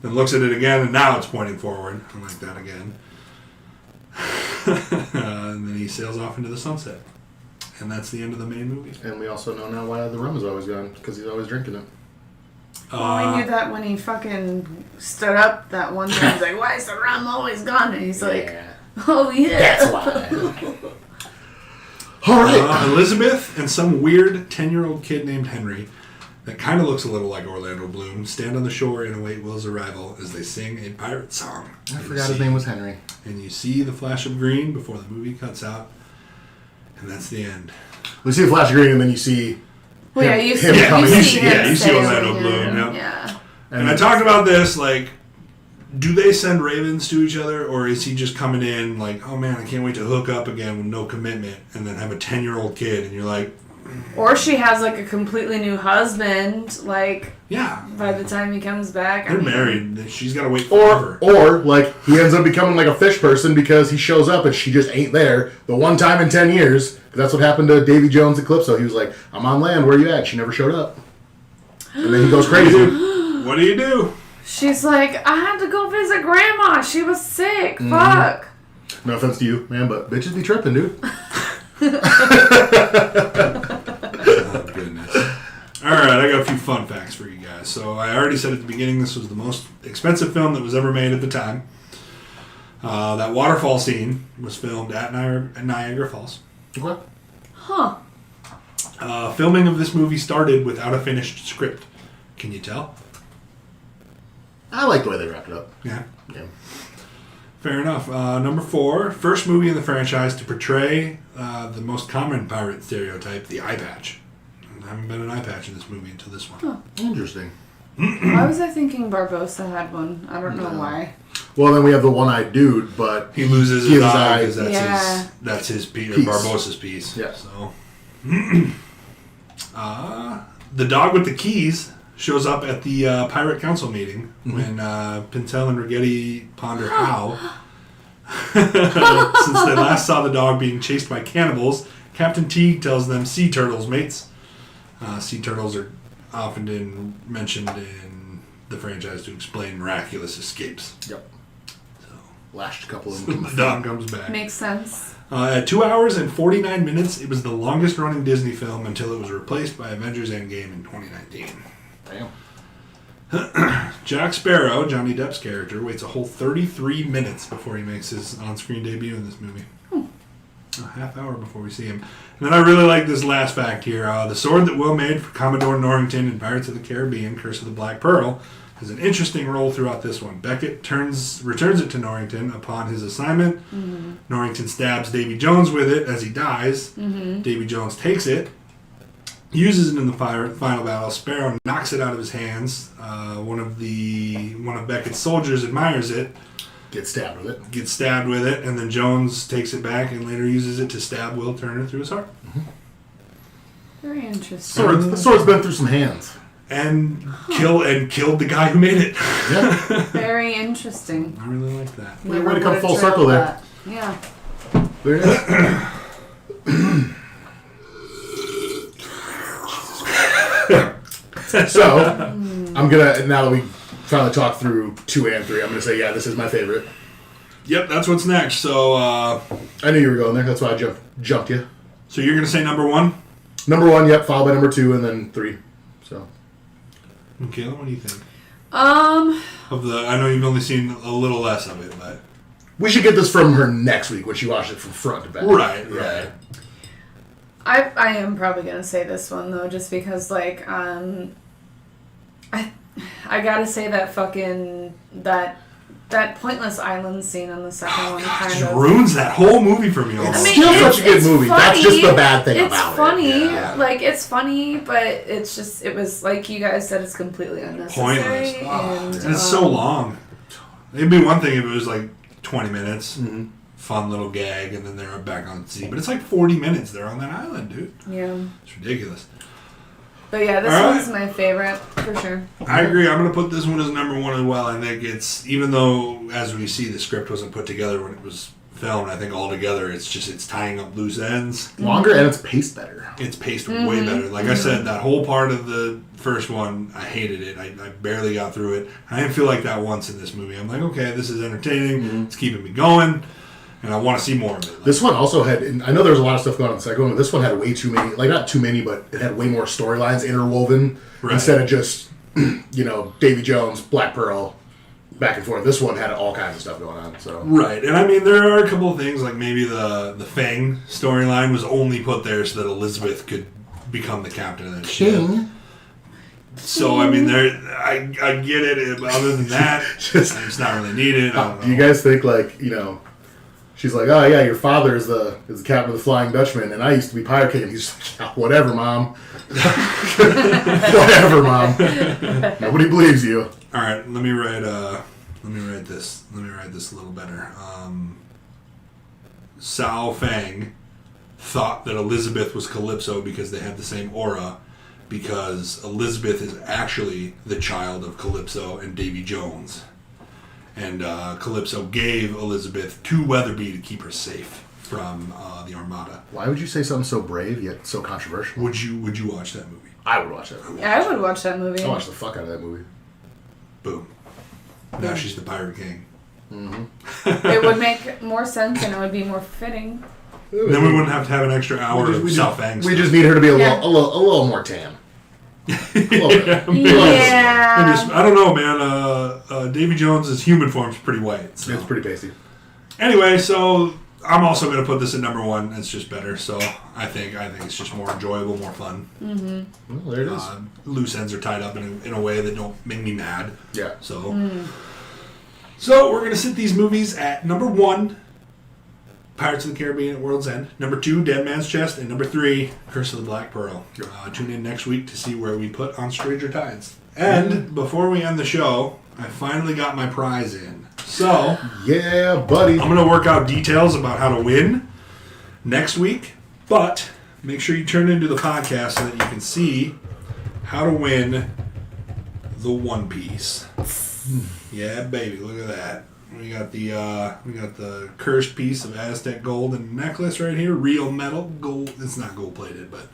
then looks at it again, and now it's pointing forward. I like that again. And then he sails off into the sunset. And that's the end of the main movie. And we also know now why the rum is always gone, because he's always drinking it. Well, we knew that when he fucking stood up that one time. He's like, why is the rum always gone? And he's like, oh yeah. That's why. All right. Elizabeth and some weird 10-year-old kid named Henry that kind of looks a little like Orlando Bloom stand on the shore and await Will's arrival as they sing a pirate song. I forgot his name was Henry. And you see the flash of green before the movie cuts out. And that's the end. We see a flash of green, and then you see. Well, yeah, you see, him coming. you see him you see sailing Orlando in. Bloom, yep. Yeah. And I talked about this, like, do they send ravens to each other, or is he just coming in like, oh man, I can't wait to hook up again with no commitment, and then have a 10-year-old kid, and you're like... Or she has, like, a completely new husband, like, yeah, by the time he comes back. they're married. She's got to wait forever. Or, like, he ends up becoming like a fish person because he shows up and she just ain't there the one time in 10 years. That's what happened to Davy Jones and Calypso. He was like, I'm on land, where you at? She never showed up. And then he goes crazy. What do you do? She's like, I had to go visit Grandma. She was sick. Fuck. No offense to you, man, but bitches be tripping, dude. Oh, goodness. Alright, I got a few fun facts for you guys. So, I already said at the beginning this was the most expensive film that was ever made at the time. That waterfall scene was filmed at Niagara Falls. Okay. Huh. Filming of this movie started without a finished script. Can you tell? I like the way they wrapped it up. Yeah. Yeah. Fair enough. Number 4, first movie in the franchise to portray the most common pirate stereotype, the eye patch. There haven't been an eye patch in this movie until this one. Huh. Interesting. Why was I thinking Barbosa had one? I don't know why. Well, then we have the one-eyed dude, but He loses he his has eye eyes. because Yeah. that's his piece. Piece. Barbossa's piece. Yeah. So, the dog with the keys shows up at the pirate council meeting when Pintel and Rigetti ponder how, since they last saw the dog being chased by cannibals, Captain Teague tells them sea turtles, mates. Sea turtles are often mentioned in the franchise to explain miraculous escapes. Yep. So, Lashed a couple of them. the dog comes back. Makes sense. At 2 hours and 49 minutes, it was the longest running Disney film until it was replaced by Avengers Endgame in 2019. Damn. Jack Sparrow, Johnny Depp's character, waits a whole 33 minutes before he makes his on-screen debut in this movie. A half hour before we see him. And then I really like this last fact here. The sword that Will made for Commodore Norrington in Pirates of the Caribbean, Curse of the Black Pearl, has an interesting role throughout this one. Beckett returns it to Norrington upon his assignment. Mm-hmm. Norrington stabs Davy Jones with it as he dies. Mm-hmm. Davy Jones takes it, uses it in the final battle. Sparrow knocks it out of his hands. One of Beckett's soldiers admires it, Get stabbed with it. gets stabbed with it, and then Jones takes it back and later uses it to stab Will Turner through his heart. Very interesting. The sword's been through some hands. And killed the guy who made it. Yeah. Very interesting. I really like that. Way to Never come would've full trailed circle there. that. Yeah. There it is. So, I'm gonna, now that we finally talked through 2 and 3, I'm gonna say, yeah, this is my favorite. Yep, that's what's next. So, I knew you were going there, that's why I jumped you. so you're gonna say number 1? Number 1, yep, followed by number 2, and then 3. So, Kayla, what do you think? I know you've only seen a little less of it, but we should get this from her next week when she watched it from front to back. right. I am probably gonna say this one though, just because like I gotta say that fucking that pointless island scene on the second one kind Just of ruins that whole movie for me. It's Almost. still such a good it's movie. funny. That's just the bad thing It's about funny, it. Yeah. like it's funny, but it's just it was like you guys said, it's completely unnecessary. Pointless. And And it's so long. It'd be one thing if it was like 20 minutes, Mm-hmm. fun little gag, and then they're back on sea. But it's like 40 minutes they're on that island, dude. Yeah. It's ridiculous. But yeah, this All right. one's my favorite for sure. I agree. I'm going to put this one as number one as well. I think it's, even though, as we see, the script wasn't put together when it was filmed, I think altogether it's tying up loose ends. Longer and it's paced better. It's paced way better. Like I said, that whole part of the first one, I hated it. I barely got through it. I didn't feel like that once in this movie. I'm like, okay, this is entertaining. It's keeping me going. And I want to see more of it. Like, This one also had, and I know there was a lot of stuff going on in the second one, but this one had way too many, like not too many, but it had way more storylines interwoven Right. instead of just, Davy Jones, Black Pearl, back and forth. This one had all kinds of stuff going on. So right. And I mean, there are a couple of things, like maybe the Fang storyline was only put there so that Elizabeth could become the captain of that ship. So, I mean, I get it. But other than that, it's not really needed. I don't do you know. guys think she's like, oh yeah, your father is the captain of the Flying Dutchman, and I used to be Pirate King. And he's just like, whatever, mom. Whatever, mom. Nobody believes you. All right, let me write this. Let me write this a little better. Sao Fang thought that Elizabeth was Calypso because they had the same aura, because Elizabeth is actually the child of Calypso and Davy Jones. And Calypso gave Elizabeth to Weatherby to keep her safe from the Armada. Why would you say something so brave yet so controversial? Would you watch that movie? I would watch that movie. Yeah, I would watch that movie. I watched the fuck out of that movie. Boom. Now she's the Pirate King. It would make more sense and it would be more fitting. Then we wouldn't have to have an extra hour of South Fang We stuff. just need her to be a Yeah. little more tan. Yeah, Yeah. I don't know, man. Davy Jones' human form's pretty white. So. It's pretty pasty. Anyway, so I'm also going to put this at number one. It's just better. So I think it's just more enjoyable, more fun. Well, there it is. Loose ends are tied up in a way that don't make me mad. Yeah. So we're going to sit these movies at number one, Pirates of the Caribbean at World's End. Number two, Dead Man's Chest. And number three, Curse of the Black Pearl. Tune in next week to see where we put On Stranger Tides. And before we end the show, I finally got my prize in. So, Yeah, buddy. I'm going to work out details about how to win next week. But make sure you turn into the podcast so that you can see how to win the One Piece. Yeah, baby, look at that. We got the cursed piece of Aztec gold and necklace right here, real metal gold. It's not gold plated, but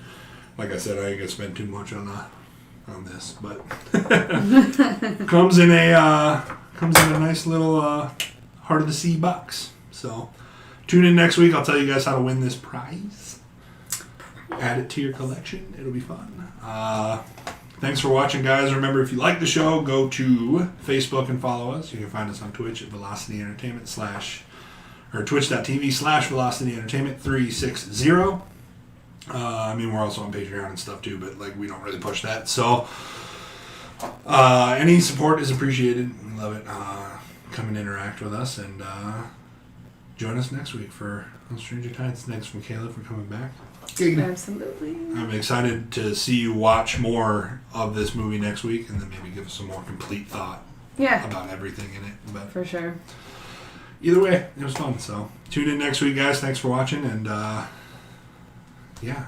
like I said, I ain't gonna spend too much on this. But comes in a nice little heart of the sea box. So tune in next week. I'll tell you guys how to win this prize. Add it to your collection. It'll be fun. Thanks for watching, guys. Remember, if you like the show, go to Facebook and follow us. You can find us on Twitch at Velocity Entertainment or twitch.tv/Velocity Entertainment 360. I mean, we're also on Patreon and stuff too, but like we don't really push that. So any support is appreciated. We love it. Come and interact with us and join us next week for Stranger Tides. Thanks from Caleb for coming back. Absolutely. I'm excited to see you watch more of this movie next week and then maybe give us some more complete thought Yeah, about everything in it. But for sure. either way, it was fun. So tune in next week, guys. Thanks for watching. And yeah,